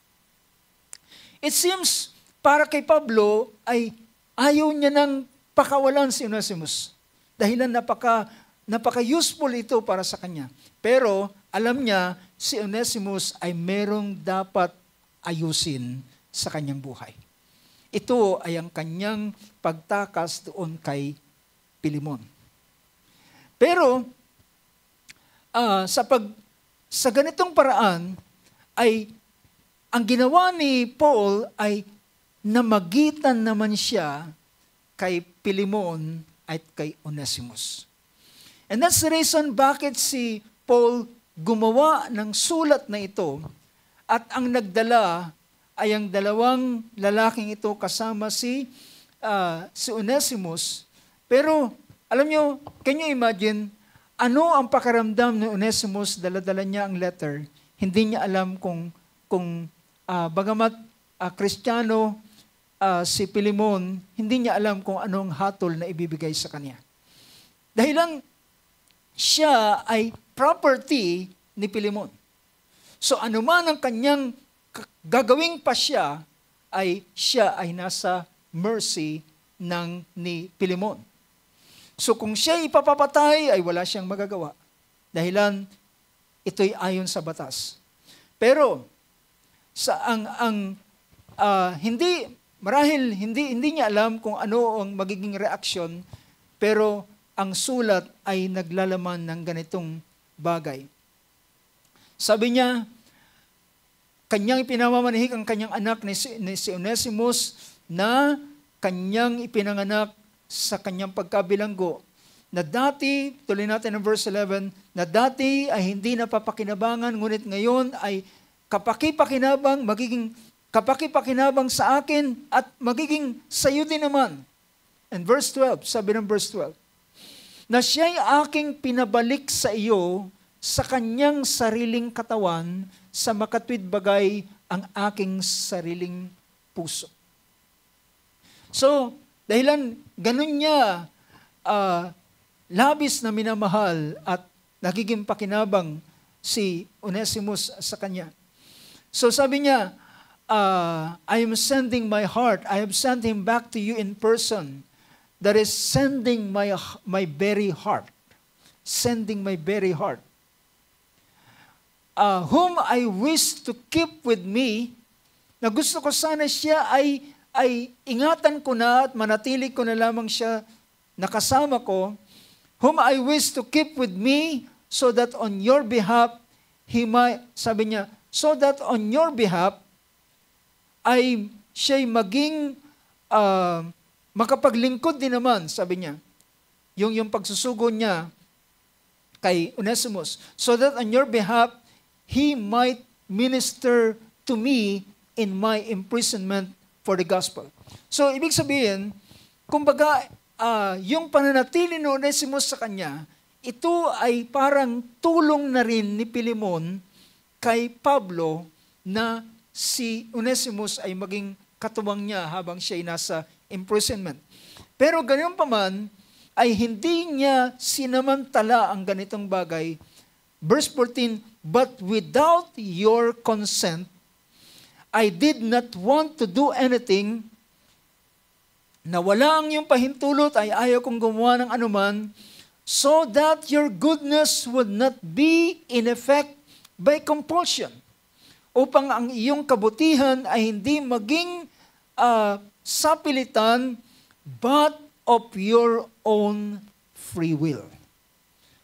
It seems, para kay Pablo, ay ayaw niya nang pakawalan si Onesimus. Dahilan napaka-useful ito para sa kanya. Pero alam niya, si Onesimus ay merong dapat ayusin sa kanyang buhay. Ito ay ang kanyang pagtakas doon kay Pilimon. Pero, sa ganitong paraan, ay ang ginawa ni Paul ay namagitan naman siya kay Pilimon at kay Onesimus. And that's the reason bakit si Paul gumawa ng sulat na ito, at ang nagdala ay ang dalawang lalaking ito kasama si Onesimus. Pero, alam nyo, can you imagine, ano ang pakiramdam ni Onesimus, dala-dala niya ang letter, hindi niya alam kung bagamat Kristiyano si Pilimon, hindi niya alam kung anong hatol na ibibigay sa kanya. Dahilan siya ay property ni Pilimon. So anuman ang kanyang gagawing pa siya ay nasa mercy ni Pilimon. So kung siya ipapapatay, ay wala siyang magagawa. Dahilan ito'y ayon sa batas. Pero marahil hindi niya alam kung ano ang magiging reaksyon, pero ang sulat ay naglalaman ng ganitong bagay. Sabi niya, kanyang ipinamamanhik ang kanyang anak ni si Onesimus na kanyang ipinanganak sa kanyang pagkabilanggo, na dati, tuloy natin ang verse 11, na dati ay hindi napapakinabangan, ngunit ngayon ay kapaki-pakinabang, magiging kapakipakinabang sa akin at magiging sayo din naman. And verse 12, sabi ng verse 12, na siya'y aking pinabalik sa iyo sa kanyang sariling katawan, sa makatwid bagay ang aking sariling puso. So, dahilan ganun niya labis na minamahal at nagiging pakinabang si Onesimus sa kanya. So sabi niya, I am sending my heart. I have sent him back to you in person. That is sending my very heart. Sending my very heart. Whom I wish to keep with me, na gusto ko sana siya ay ingatan ko na at manatili ko na lamang siya nakasama ko, whom I wish to keep with me, so that on your behalf, sabi niya, so that on your behalf, ay siya'y maging makapaglingkod din naman, sabi niya. Yung pagsusugo niya kay Onesimus, so that on your behalf, he might minister to me in my imprisonment for the gospel. So, ibig sabihin, kumbaga, yung pananatili ni Onesimus sa kanya, ito ay parang tulong na rin ni Pilimon kay Pablo na si Onesimus ay maging katuwang niya habang siya ay nasa imprisonment. Pero ganyan pa man, ay hindi niya sinamantala ang ganitong bagay. Verse 14, but without your consent, I did not want to do anything na wala ang iyong pahintulot ay ayaw kong gumawa ng anuman, so that your goodness would not be in effect by compulsion, upang ang iyong kabutihan ay hindi maging sapilitan, but of your own free will,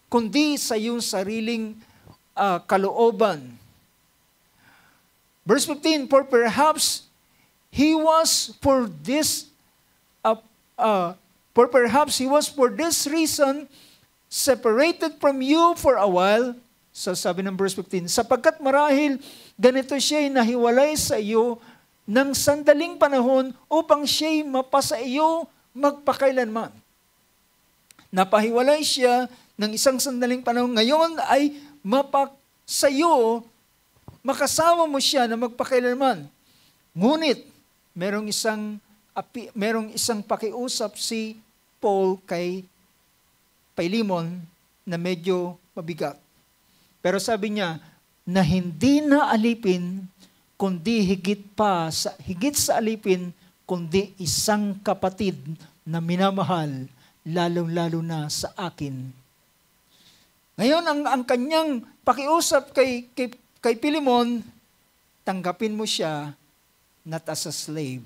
kundi sa iyong sariling kalooban. Verse 15, for perhaps he was for this reason separated from you for a while. So sabi ng verse 15, sapagkat marahil ganito siya'y nahiwalay sa iyo ng sandaling panahon upang siya'y mapasa iyo magpakailanman. Napahiwalay siya ng isang sandaling panahon. Ngayon ay sa iyo, makasama mo siya na magpakailanman. Ngunit, merong isang pakiusap si Paul kay Pilimon na medyo mabigat. Pero sabi niya, na hindi na alipin, kundi higit sa alipin, kundi isang kapatid na minamahal, lalong-lalo na sa akin. Ngayon, ang kanyang pakiusap kay Pilimon, tanggapin mo siya not as a slave,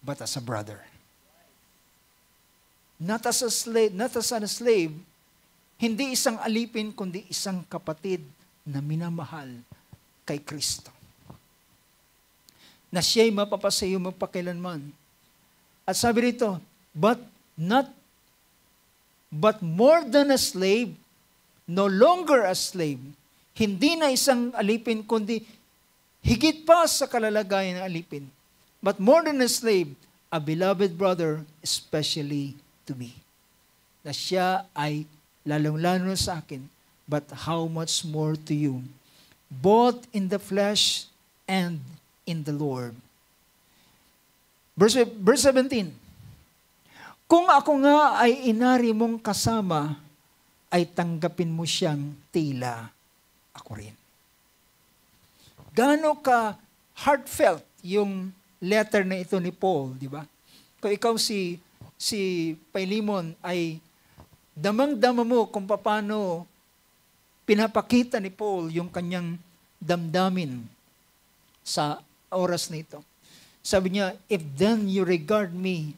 but as a brother. Not as a slave, hindi isang alipin, kundi isang kapatid na minamahal kay Kristo. Na siya'y mapapasayo magpakailanman. At sabi rito, but more than a slave, no longer a slave, hindi na isang alipin, kundi higit pa sa kalalagayan ng alipin. But more than a slave, a beloved brother, especially to me. Na siya ay lalong-lalo sa akin, but how much more to you, both in the flesh and in the Lord. Verse 17, kung ako nga ay inari mong kasama, ay tanggapin mo siyang tila ako rin. Gaano ka heartfelt yung letter na ito ni Paul, di ba? Kung ikaw si Pilimon ay damang-dama mo kung paano pinapakita ni Paul yung kanyang damdamin sa oras na ito. Sabi niya, if then you regard me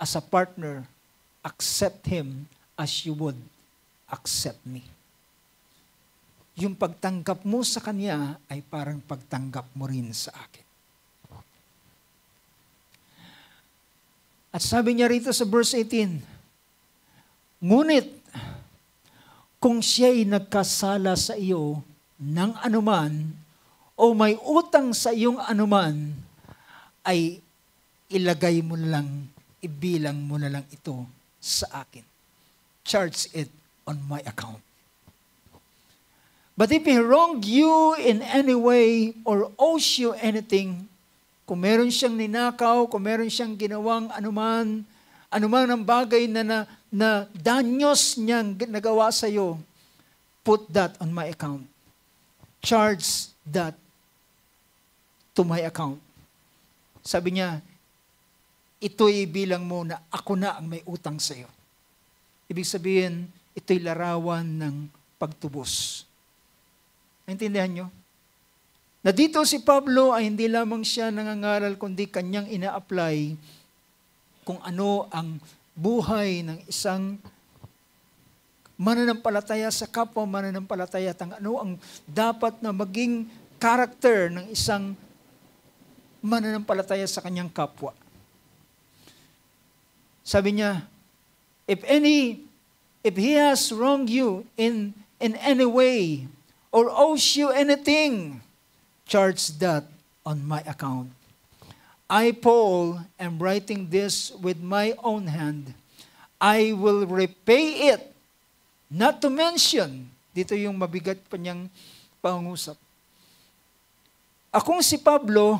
as a partner, accept him as you would accept me. Yung pagtanggap mo sa kanya ay parang pagtanggap mo rin sa akin. At sabi niya rito sa verse 18, ngunit, kung siya'y nagkasala sa iyo ng anuman, o may utang sa iyong anuman, ay ilagay mo na lang, ibilang mo na lang ito sa akin. Charge it on my account. But if he wronged you in any way or owes you anything, kung meron siyang ninakaw, kung meron siyang ginawang anuman ng bagay na danyos niyang nagawa sa iyo, put that on my account. Charge that to my account. Sabi niya, ito'y bilang mo na ako na ang may utang sa iyo. Ibig sabihin, ito'y larawan ng pagtubos. Naintindihan niyo? Na dito si Pablo ay hindi lamang siya nangangaral, kundi kanyang ina-apply kung ano ang buhay ng isang mananampalataya sa kapwa mananampalataya at ano ang dapat na maging character ng isang mananampalataya sa kanyang kapwa. Sabi niya, if he has wronged you in any way or owes you anything, charge that on my account. I, Paul, am writing this with my own hand. I will repay it. Not to mention, dito yung mabigat pa niyang pangungusap. Akong si Pablo,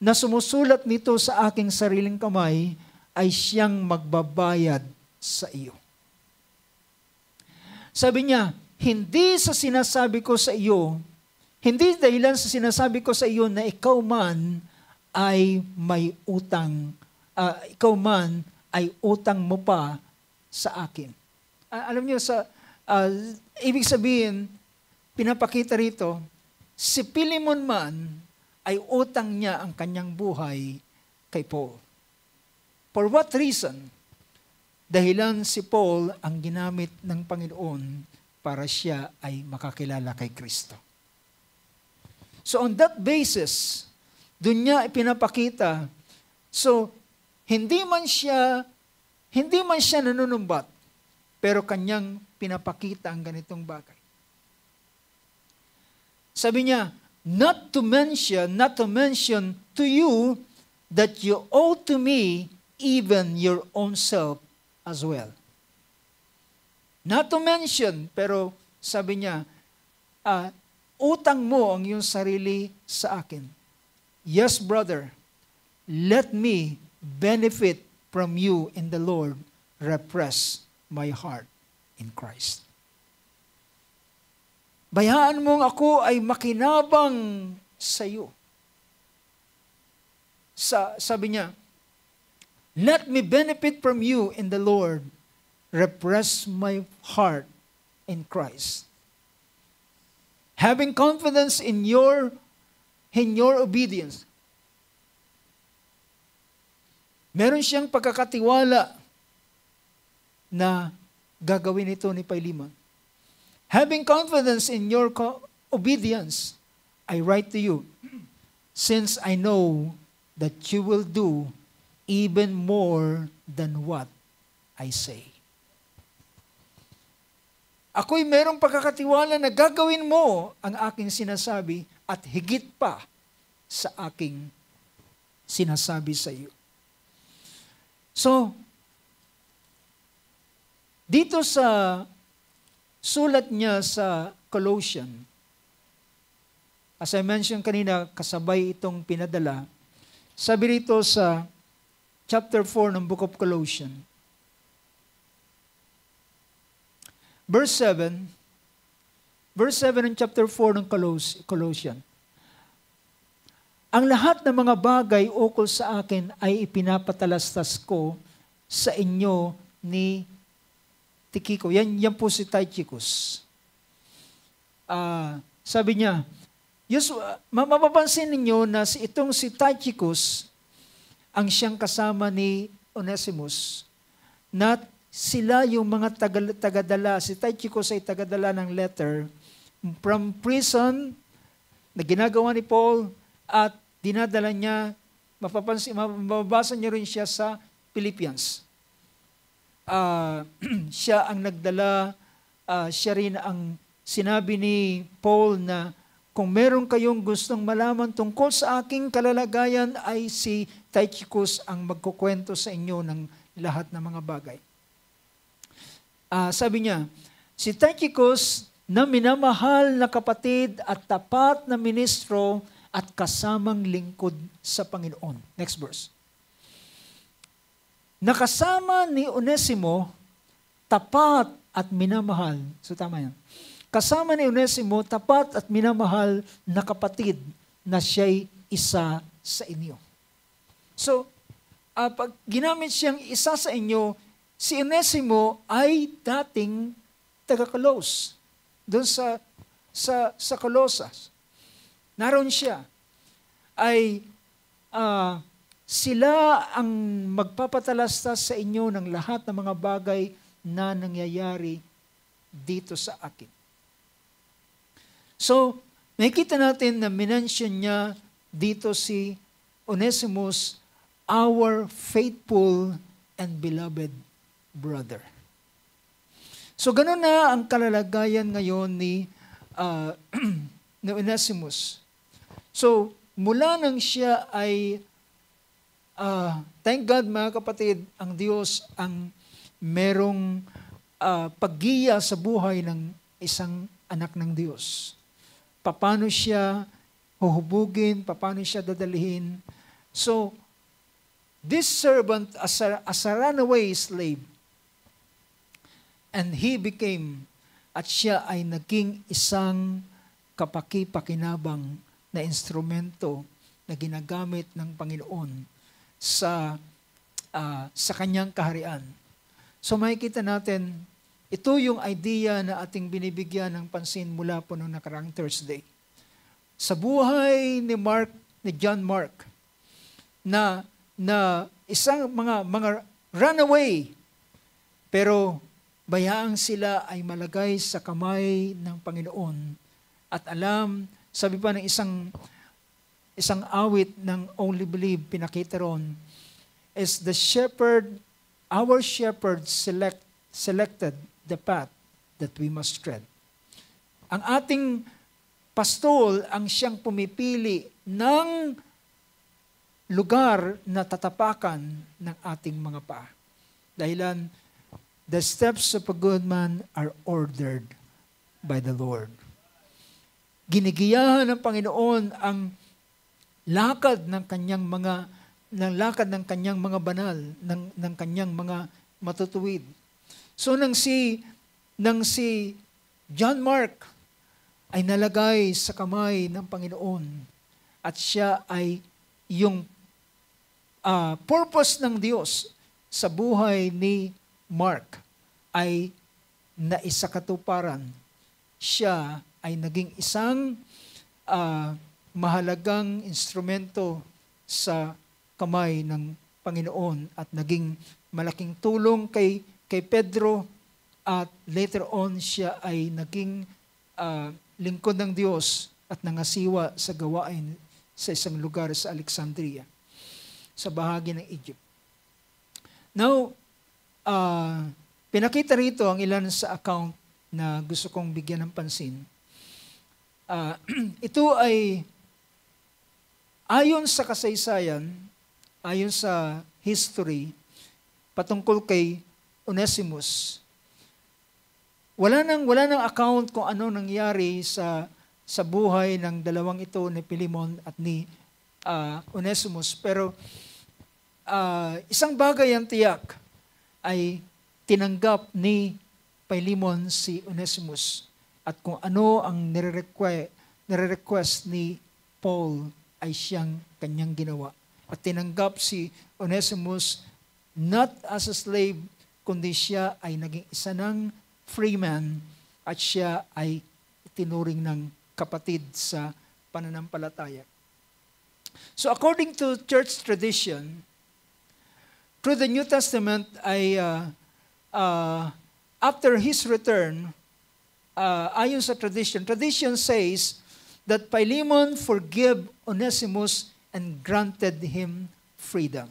na sumusulat nito sa aking sariling kamay, ay siyang magbabayad sa iyo. Sabi niya, hindi sa sinasabi ko sa iyo, hindi dahilan sa sinasabi ko sa iyo na ikaw man ay may utang, ikaw man ay utang mo pa sa akin. Alam niyo, ibig sabihin, pinapakita rito, si Philemon man ay utang niya ang kanyang buhay kay Paul. For what reason? Dahilan si Paul ang ginamit ng Panginoon para siya ay makakilala kay Kristo. So on that basis, doon niya ipinapakita. So, hindi man siya nanunumbat, pero kanyang pinapakita ang ganitong bagay. Sabi niya, not to mention to you that you owe to me even your own self as well. Not to mention, pero sabi niya, utang mo ang iyong sarili sa akin. Yes, brother, let me benefit from you in the Lord. Repress my heart in Christ. Bayaan mong ako ay makinabang sa iyo. Sabi niya, let me benefit from you in the Lord. Repress my heart in Christ. Having confidence in your obedience. Meron siyang pagkakatiwala na gagawin ito ni Philemon. Having confidence in your obedience, I write to you, since I know that you will do even more than what I say. Ako'y merong pagkakatiwala na gagawin mo ang aking sinasabi at higit pa sa aking sinasabi sa iyo. So, dito sa sulat niya sa Colossians, as I mentioned kanina, kasabay itong pinadala, sabi rito sa chapter 4 ng Book of Colossians, Verse 7 in chapter 4 ng Colossians. Ang lahat ng mga bagay ukol sa akin ay ipinapatalastas ko sa inyo ni Tychicus. Yan po si Tychicus. Sabi niya, mapapansin ninyo na itong si Tychicus ang siyang kasama ni Onesimus na sila yung mga tagadala. Si Tychicus ay tagadala ng letter from prison na ginagawa ni Paul at dinadala niya, mababasa niyo rin siya sa Philippians. Siya ang nagdala, siya rin ang sinabi ni Paul na kung meron kayong gustong malaman tungkol sa aking kalalagayan, ay si Tychicus ang magkukwento sa inyo ng lahat ng mga bagay. Sabi niya, si Tychicus na minamahal na kapatid at tapat na ministro at kasamang lingkod sa Panginoon. Next verse. Nakasama ni Onesimo, tapat at minamahal. So tama yan. Kasama ni Onesimo, tapat at minamahal na kapatid na siya'y isa sa inyo. So, pag ginamit siyang isa sa inyo, si Onesimo ay dating taga-Colos. Doon sa Colosas. Naroon siya. Ay sila ang magpapatalastas sa inyo ng lahat ng mga bagay na nangyayari dito sa akin. So, nakikita natin na minention niya dito si Onesimus, our faithful and beloved brother. So, ganun na ang kalalagayan ngayon ni Onesimus. So, mula nang siya ay, thank God mga kapatid, ang Diyos ang merong paggiya sa buhay ng isang anak ng Diyos. Paano siya huhubugin, paano siya dadalhin. So, this servant as a runaway slave, and he became, at siya ay naging isang kapaki-pakinabang na instrumento na ginagamit ng Panginoon sa kanyang kaharian. So makikita natin, ito yung idea na ating binibigyan ng pansin mula po noong nakaraang Thursday. Sa buhay ni John Mark, na isang mga runaway, pero bayaang sila ay malagay sa kamay ng Panginoon. At alam, sabi pa ng isang awit ng Only Believe, pinakita ron, is the shepherd, our shepherd selected the path that we must tread. Ang ating pastol ang siyang pumipili ng lugar na tatapakan ng ating mga paa. Dahilan, the steps of a good man are ordered by the Lord. Ginigiyahan ng Panginoon ang lakad ng kanyang mga banal, ng kanyang mga matutuwid. So nang si John Mark ay nalagay sa kamay ng Panginoon at siya ay yung purpose ng Diyos sa buhay ni Mark ay naisakatuparan. Siya ay naging isang mahalagang instrumento sa kamay ng Panginoon at naging malaking tulong kay Pedro, at later on siya ay naging lingkod ng Diyos at nangasiwa sa gawain sa isang lugar sa Alexandria, sa bahagi ng Egypt. Now, pinakita rito ang ilan sa account na gusto kong bigyan ng pansin. Ito ay ayon sa kasaysayan, ayon sa history, patungkol kay Onesimus. Wala nang account kung ano nangyari sa buhay ng dalawang ito ni Philemon at ni Onesimus. Pero isang bagay ang tiyak ay tinanggap ni Philemon si Onesimus, at kung ano ang nire-request ni Paul ay siyang kanyang ginawa. At tinanggap si Onesimus not as a slave, kundi siya ay naging isa ng freeman at siya ay tinuring ng kapatid sa pananampalataya. So according to church tradition, through the New Testament ay after his return, ayon sa tradition says that Philemon forgave Onesimus and granted him freedom.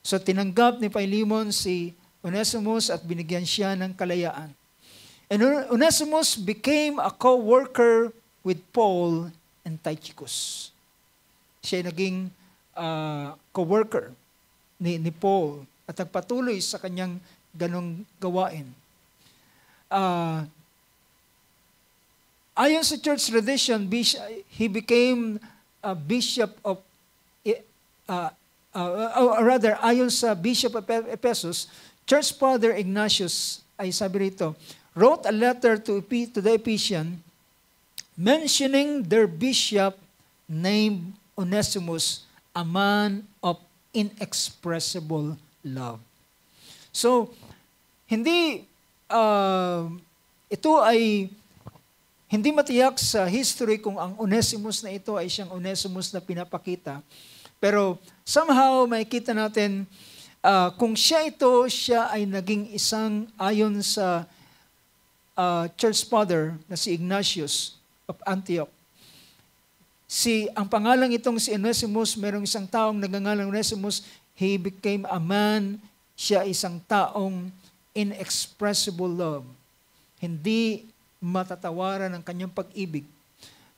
So tinanggap ni Philemon si Onesimus at binigyan siya ng kalayaan. And Onesimus became a co-worker with Paul and Tychicus. Siya ay naging co-worker ni Paul at nagpatuloy sa kanyang ganong gawain. Ayon sa church tradition, he became a bishop of, ayon sa Bishop of Ephesus, Church Father Ignatius, ay sabi rito, wrote a letter to the Ephesians mentioning their bishop named Onesimus, a man of inexpressible love. So, ito ay hindi matiyak sa history kung ang Onesimus na ito ay siyang Onesimus na pinapakita. Pero somehow makikita natin kung siya ay naging isang ayon sa church father na si Ignatius of Antioch. Ang pangalang itong si Onesimus, merong isang taong nagngangalang Onesimus, he became a man, siya isang taong inexpressible love. Hindi matatawaran ang kanyang pag-ibig.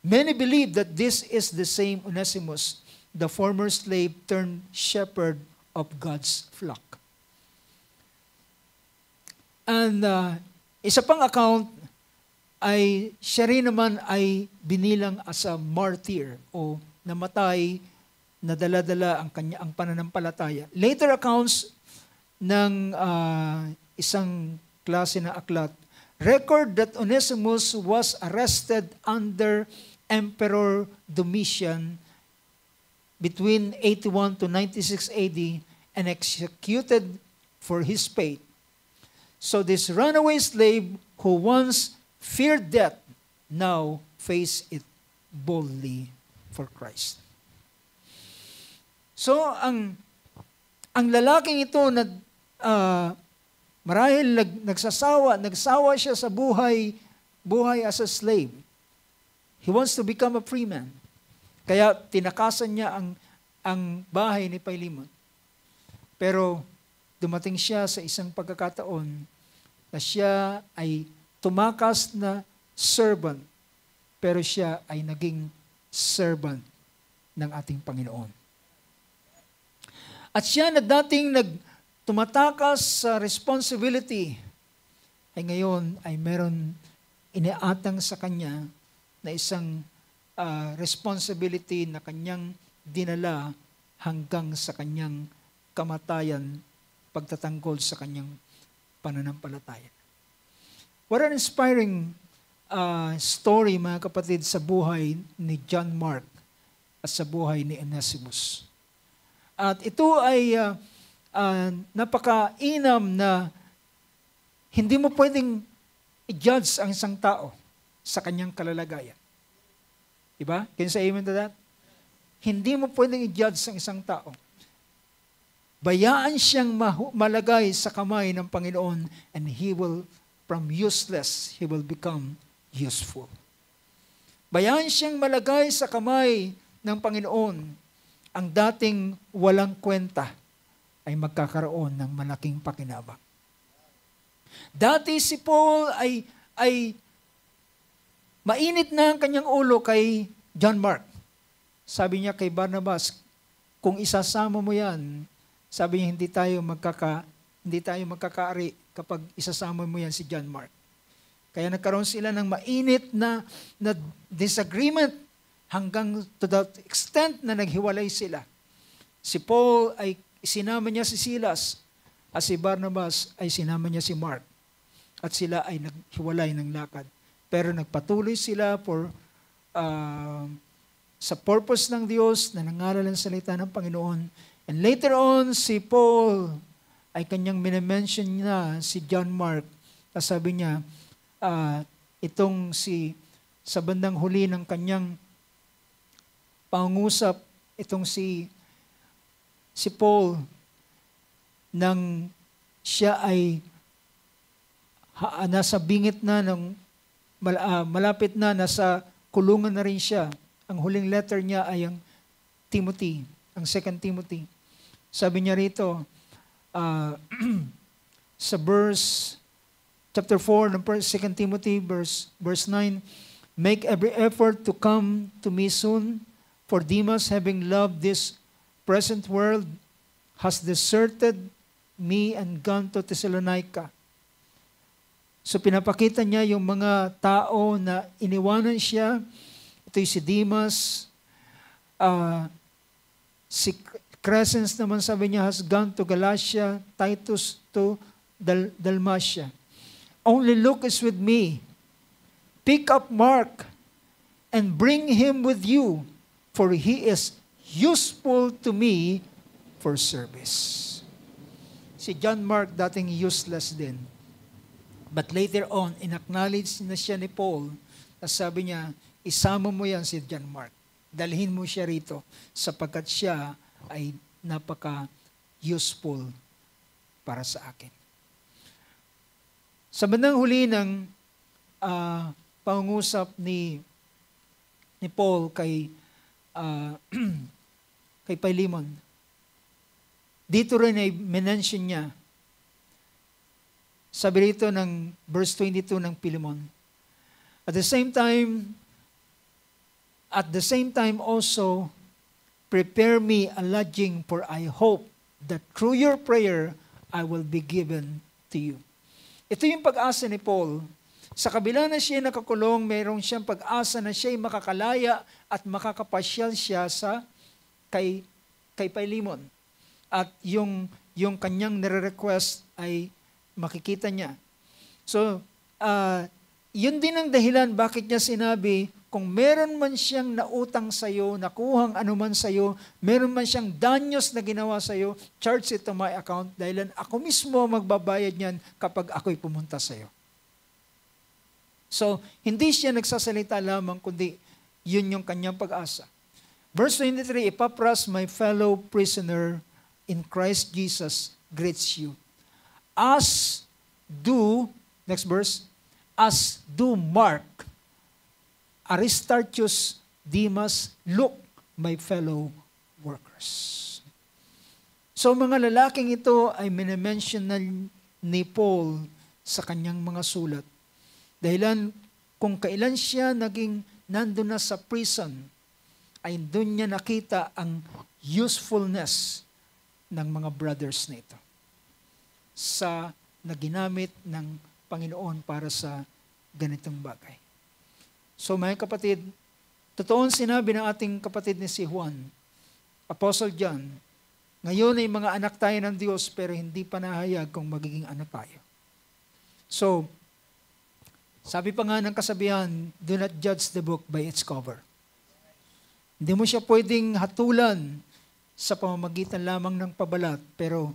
Many believe that this is the same Onesimus, the former slave turned shepherd of God's flock. And isa pang account ay siya rin naman ay binilang as a martyr o namatay na dala-dala ang pananampalataya. Later accounts ng isang klase na aklat record that Onesimus was arrested under Emperor Domitian between 81 to 96 AD and executed for his faith. So this runaway slave who once feared death now faced it boldly for Christ. So ang lalaking ito na marahil nagsawa siya sa buhay as a slave. He wants to become a free man. Kaya tinakasan niya ang bahay ni Philemon. Pero dumating siya sa isang pagkakataon na siya ay tumakas na servant, pero siya ay naging servant ng ating Panginoon. At siya na dating tumatakas sa responsibility, ay ngayon ay meron iniatang sa kanya na isang responsibility na kanyang dinala hanggang sa kanyang kamatayan, pagtatanggol sa kanyang pananampalataya. What an inspiring story, mga kapatid, sa buhay ni John Mark at sa buhay ni Onesimus. At ito ay napakainam na hindi mo pwedeng i-judge ang isang tao sa kanyang kalalagayan. Diba? Can you say amen to that? Hindi mo pwedeng i-judge ang isang tao. Bayaan siyang malagay sa kamay ng Panginoon and from useless, he will become useful. Bayaan siyang malagay sa kamay ng Panginoon. Ang dating walang kwenta ay magkakaroon ng malaking pakinabang. Dati si Paul ay mainit na ang kanyang ulo kay John Mark. Sabi niya kay Barnabas, kung isasama mo yan, sabi niya hindi tayo magkakaari kapag isasama mo yan si John Mark. Kaya nagkaroon sila ng mainit na disagreement hanggang to the extent na naghiwalay sila. Si Paul ay sinama niya si Silas at si Barnabas ay sinama niya si Mark. At sila ay naghiwalay ng lakad. Pero nagpatuloy sila sa purpose ng Diyos na nangaral ang salita ng Panginoon. And later on, si Paul ay kanyang minimension na si John Mark. Sabi niya, sa bandang huli ng kanyang pangungusap, itong si Paul, nang siya ay nasa bingit na, malapit na, nasa kulungan na rin siya. Ang huling letter niya ay ang Timothy, ang 2 Timothy. Sabi niya rito, sa chapter 4 ng 2 Timothy, verse 9, Make every effort to come to me soon, for Demas, having loved this present world, has deserted me and gone to Thessalonica. So pinapakita niya yung mga tao na iniwanan siya. Ito'y si Demas. Si Crescens naman sabi niya has gone to Galatia, Titus to Dalmatia. Only Luke is with me. Pick up Mark and bring him with you, for he is useful to me for service. Si John Mark dating useless din. But later on, in-acknowledge na siya ni Paul, na sabi niya, isama mo yan si John Mark. Dalhin mo siya rito, sapagkat siya ay napaka-useful para sa akin. Sa bandang huli ng pangungusap ni Paul kay Philemon, dito rin ay mention niya. Sabi rito ng verse 22 ng Philemon, At the same time also, prepare me a lodging, for I hope that through your prayer, I will be given to you. Ito yung pag-asa ni Paul. Sa kabila na siya nakakulong, mayroong siyang pag-asa na siya'y makakalaya at makakapasyal siya kay Philemon. At yung kanyang nire-request ay makikita niya. So, yun din ang dahilan bakit niya sinabi, kung meron man siyang nautang sa'yo, nakuhang anuman sa'yo, meron man siyang danyos na ginawa sa'yo, charge it to my account, dahil ako mismo magbabayad niyan kapag ako'y pumunta sa'yo. So, hindi siya nagsasalita lamang, kundi yun yung kanyang pag-asa. Verse 23, Epaphras, my fellow prisoner in Christ Jesus, greets you. Next verse, as do Mark, Aristarchus, Demas, Luke, my fellow workers. So mga lalaking ito ay minimension ni Paul sa kanyang mga sulat. Dahilan kung kailan siya naging nandun na sa prison, ay doon niya nakita ang usefulness ng mga brothers na ito na ginamit ng Panginoon para sa ganitong bagay. So mga kapatid, totoong sinabi ng ating kapatid ni si Juan, Apostle John, ngayon ay mga anak tayo ng Diyos pero hindi pa nahayag kung magiging anak tayo. So, sabi pa nga ng kasabihan, do not judge the book by its cover. Hindi mo siya pwedeng hatulan sa pamamagitan lamang ng pabalat, pero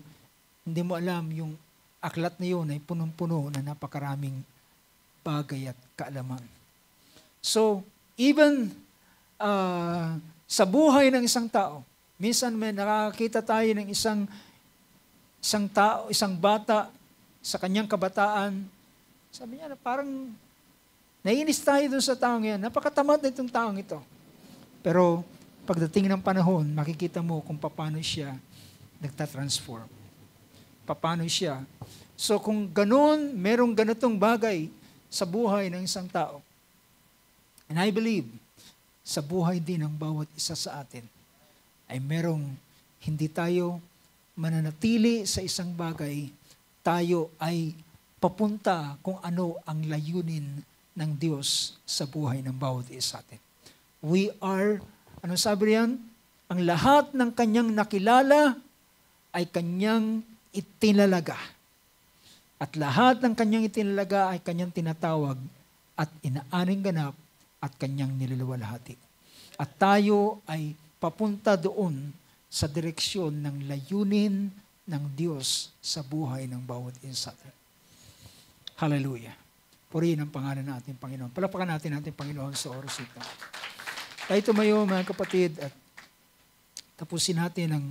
hindi mo alam yung aklat na yun ay punong-puno na napakaraming bagay at kaalaman. So, even sa buhay ng isang tao, minsan may nakakita tayo ng isang tao, isang bata sa kanyang kabataan. Sabi niya, parang naiinis tayo dun sa taong yan. Napakatamad na itong taong ito. Pero pagdating ng panahon, makikita mo kung paano siya nagtatransform. Paano siya. So kung ganun, merong ganitong bagay sa buhay ng isang tao. And I believe, sa buhay din ng bawat isa sa atin, ay merong hindi tayo mananatili sa isang bagay, tayo ay papunta kung ano ang layunin ng Diyos sa buhay ng bawat isa sa atin. We are, ano sabi riyan? Ang lahat ng kanyang nakilala ay kanyang itinalaga. At lahat ng kanyang itinalaga ay kanyang tinatawag at inaaning ganap at kanyang niluluwalhati. At tayo ay papunta doon sa direksyon ng layunin ng Diyos sa buhay ng bawat isa sa atin. Hallelujah. Purihin ang pangalan natin, Panginoon. Palapakan natin Panginoon sa oras ito. Tayo tumayo, mga kapatid, at tapusin natin ang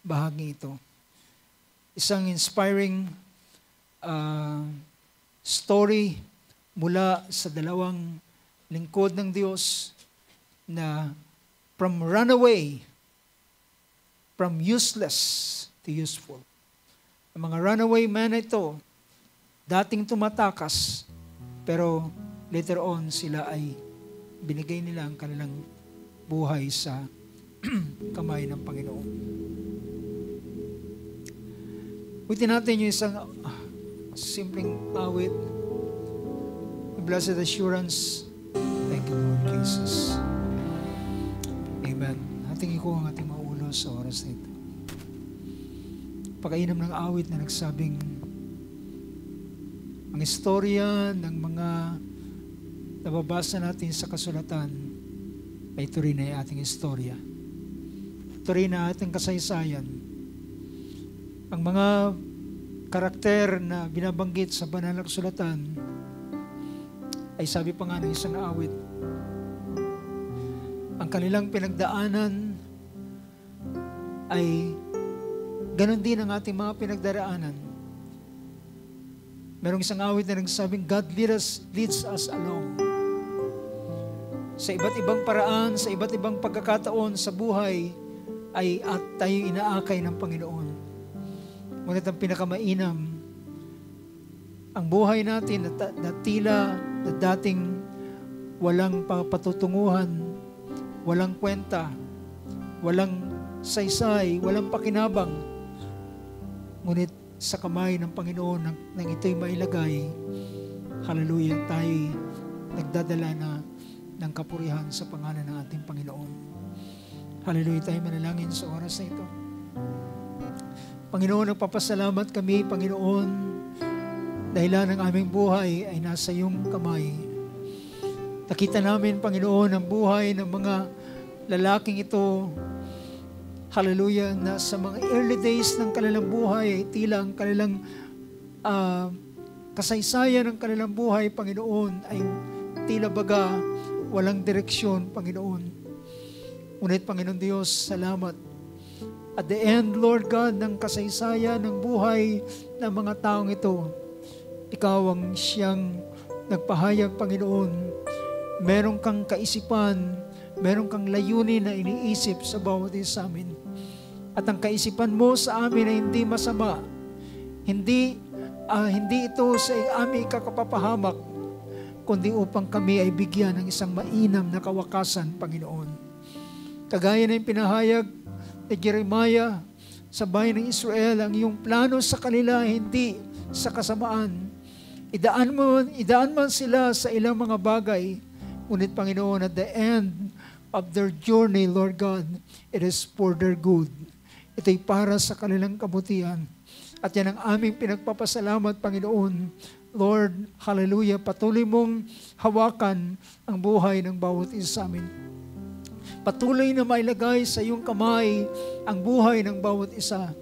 bahagi ito. Isang inspiring story mula sa dalawang lingkod ng Diyos na from runaway, from useless to useful. Ang mga runaway men ito, dating tumatakas, pero later on sila ay binigay nila ang kanilang buhay sa kamay ng Panginoon. Ulitin natin yung isang simpleng awit. Blessed assurance. Thank you, Lord Jesus. Amen. Ating iko ang ating maulo sa oras na ito. Pagkainam ng awit na nagsabing ang istorya ng mga nababasa natin sa kasulatan ay ito rin ay ating istorya. Ito rin ay ating kasaysayan. Ang mga karakter na binabanggit sa banal na kasulatan ay sabi pa nga ng isang awit, ang kanilang pinagdaanan ay ganon din ang ating mga pinagdaraanan. Merong isang awit na nagsabing, God leads us along. Sa iba't ibang paraan, sa iba't ibang pagkakataon sa buhay, ay at tayo inaakay ng Panginoon. Ngunit ang pinakamainam, ang buhay natin na tila na dating walang patutunguhan, walang kwenta, walang saysay, walang pakinabang, ngunit sa kamay ng Panginoon nang ito'y mailagay, hallelujah, tayo'y nagdadala na ng kapurihan sa pangalan ng ating Panginoon. Hallelujah, tayo manalangin sa oras na ito. Panginoon, nagpapasalamat kami, Panginoon, dahilan ng aming buhay ay nasa iyong kamay. Nakita namin, Panginoon, ang buhay ng mga lalaking ito, hallelujah, na sa mga early days ng kanilang buhay ay tila ang kanilang kasaysayan ng kanilang buhay, Panginoon, ay tila baga walang direksyon, Panginoon. Ngunit, Panginoon Diyos, salamat. At the end, Lord God, ng kasaysayan ng buhay ng mga taong ito, Ikaw ang siyang nagpahayag, Panginoon. Meron kang kaisipan, meron kang layunin na iniisip sa bawat isa sa amin. At ang kaisipan mo sa amin ay hindi masama. Hindi ito sa aming kakapapahamak, kundi upang kami ay bigyan ng isang mainam na kawakasan, Panginoon. Kagaya na yung pinahayag ni Jeremiah sa bayan ng Israel, ang iyong plano sa kanila hindi sa kasamaan. Idaan man sila sa ilang mga bagay, ngunit Panginoon, at the end of their journey, Lord God, it is for their good. Ito'y para sa kanilang kabutihan. At yan ang aming pinagpapasalamat, Panginoon. Lord, hallelujah, patuloy mong hawakan ang buhay ng bawat isa sa amin. Patuloy na mailagay sa iyong kamay ang buhay ng bawat isa.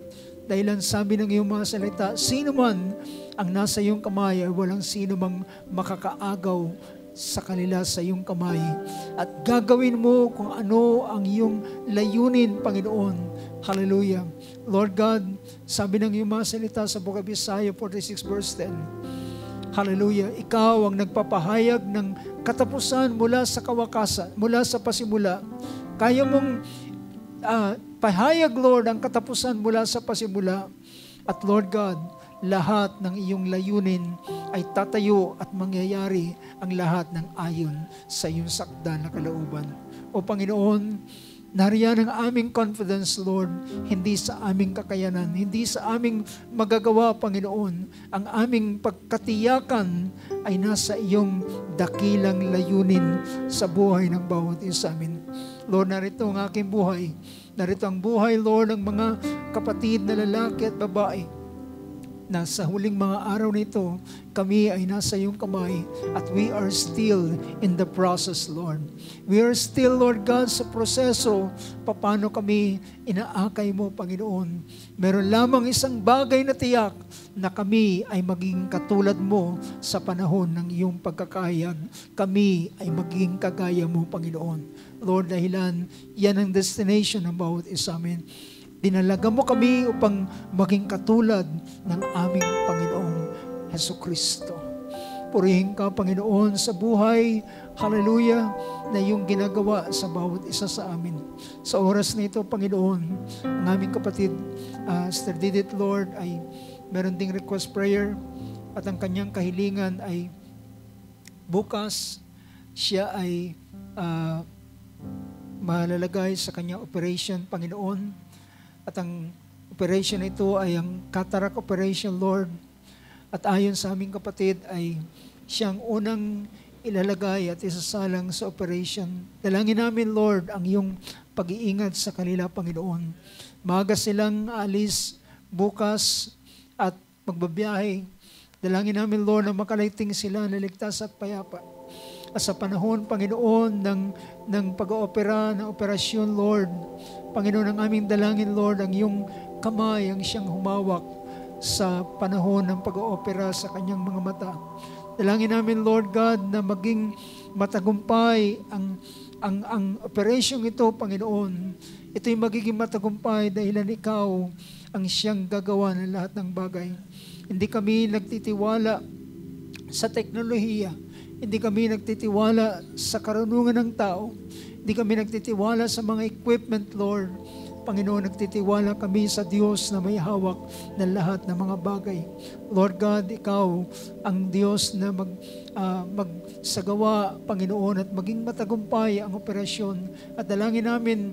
Dahilan sabi ng iyong mga salita, sino man ang nasa iyong kamay ay walang sino mang makakaagaw sa kanila sa iyong kamay. At gagawin mo kung ano ang iyong layunin, Panginoon. Hallelujah. Lord God, sabi ng iyong mga salita sa Book of Isaiah 46 verse 10, hallelujah, ikaw ang nagpapahayag ng katapusan mula sa kawakasan, mula sa pasimula. Kaya mong pahayag, Lord, ang katapusan mula sa pasimula. At Lord God, lahat ng iyong layunin ay tatayo at mangyayari ang lahat ng ayon sa iyong sakda na kalooban. O Panginoon, nariyan ang aming confidence, Lord, hindi sa aming kakayanan, hindi sa aming magagawa, Panginoon. Ang aming pagkatiyakan ay nasa iyong dakilang layunin sa buhay ng bawat isa sa amin. Lord, narito ang aking buhay. Narito ang buhay, Lord, ng mga kapatid na lalaki at babae na sa huling mga araw nito, kami ay nasa iyong kamay at we are still in the process, Lord. We are still, Lord God, sa proseso paano kami inaakay mo, Panginoon. Meron lamang isang bagay na tiyak na kami ay maging katulad mo sa panahon ng iyong pagkakahayag. Kami ay maging kagaya mo, Panginoon. Lord, dahilan yan ang destination ng bawat isa amin. Dinalaga mo kami upang maging katulad ng aming Panginoong Hesukristo. Purihin ka, Panginoon, sa buhay, hallelujah, na iyong ginagawa sa bawat isa sa amin. Sa oras na ito, Panginoon, ang aming kapatid, Sister Didit, Lord, ay meron ding request prayer at ang kanyang kahilingan ay bukas siya ay malalagay sa kanyang operation, Panginoon. At ang operation na ito ay ang cataract operation, Lord. At ayon sa aming kapatid ay siyang unang ilalagay at isasalang sa operation. Dalangin namin, Lord, ang iyong pag-iingat sa kanila, Panginoon. Maaga silang alis bukas at magbabiyahe. Dalangin namin, Lord, na makalaiting sila na ligtas at payapa. At sa panahon, Panginoon, ng pag-oopera, ng operasyon, Lord, Panginoon, ang aming dalangin, Lord, ang iyong kamay ang siyang humawak sa panahon ng pag-oopera sa kanyang mga mata. Dalangin namin, Lord God, na maging matagumpay ang operasyong ito, Panginoon. Ito'y magiging matagumpay dahil ikaw ang siyang gagawa ng lahat ng bagay. Hindi kami nagtitiwala sa teknolohiya. Hindi kami nagtitiwala sa karunungan ng tao. Hindi kami nagtitiwala sa mga equipment, Lord. Panginoon, nagtitiwala kami sa Diyos na may hawak ng lahat ng mga bagay. Lord God, Ikaw ang Diyos na magsagawa, Panginoon, at maging matagumpay ang operasyon. At dalangin namin,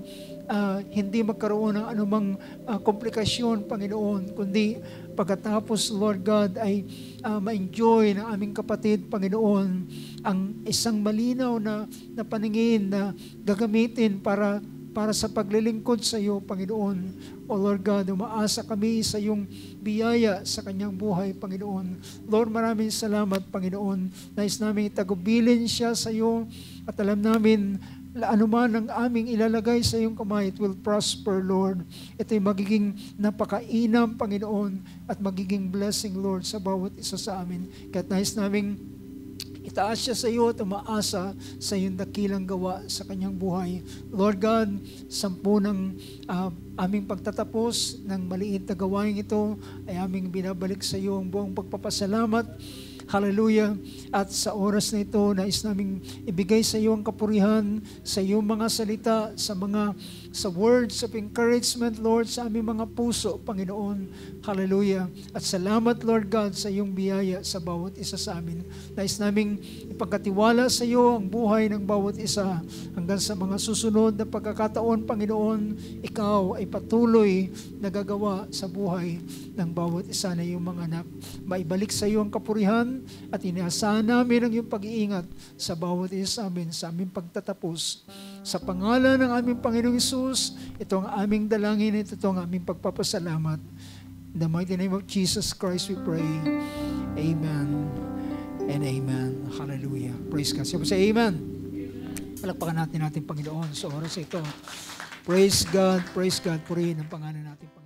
hindi magkaroon ng anumang komplikasyon, Panginoon, kundi pagkatapos, Lord God, ay ma-enjoy ng aming kapatid, Panginoon, ang isang malinaw na paningin na gagamitin para sa paglilingkod sa iyo, Panginoon. O Lord God, umaasa kami sa iyong biyaya sa kanyang buhay, Panginoon. Lord, maraming salamat, Panginoon. Nais namin itagubilin siya sa iyo at alam namin anuman ang aming ilalagay sa iyong kamay, it will prosper, Lord. Ito'y magiging napakainam, Panginoon, at magiging blessing, Lord, sa bawat isa sa amin. Kaya't nais namin itaas siya sa iyo at umaasa sa iyong dakilang gawa sa kanyang buhay. Lord God, 10 ng aming pagtatapos ng maliit na gawain ito ay aming binabalik sa iyo ang buong pagpapasalamat. Hallelujah. At sa oras na ito, nais naming ibigay sa iyo ang kapurihan, sa iyong mga salita, sa words of encouragement, Lord, sa aming mga puso, Panginoon. Hallelujah. At salamat, Lord God, sa iyong biyaya sa bawat isa sa amin. Nais naming ipagkatiwala sa iyo ang buhay ng bawat isa hanggang sa mga susunod na pagkakataon, Panginoon. Ikaw ay patuloy na gagawa sa buhay ng bawat isa na iyong mga anak. Maibalik sa iyo ang kapurihan at inaasahan namin ang iyong pag-iingat sa bawat isa sa amin, sa aming pagtatapos. Sa pangalan ng aming Panginoong Hesus, ito ang aming dalangin, ito ang aming pagpapasalamat. In the mighty name of Jesus Christ we pray. Amen and amen. Hallelujah. Praise God. Siya po say amen. Palakpakan natin Panginoon sa oras ito. Praise God, purihin ang pangalan natin.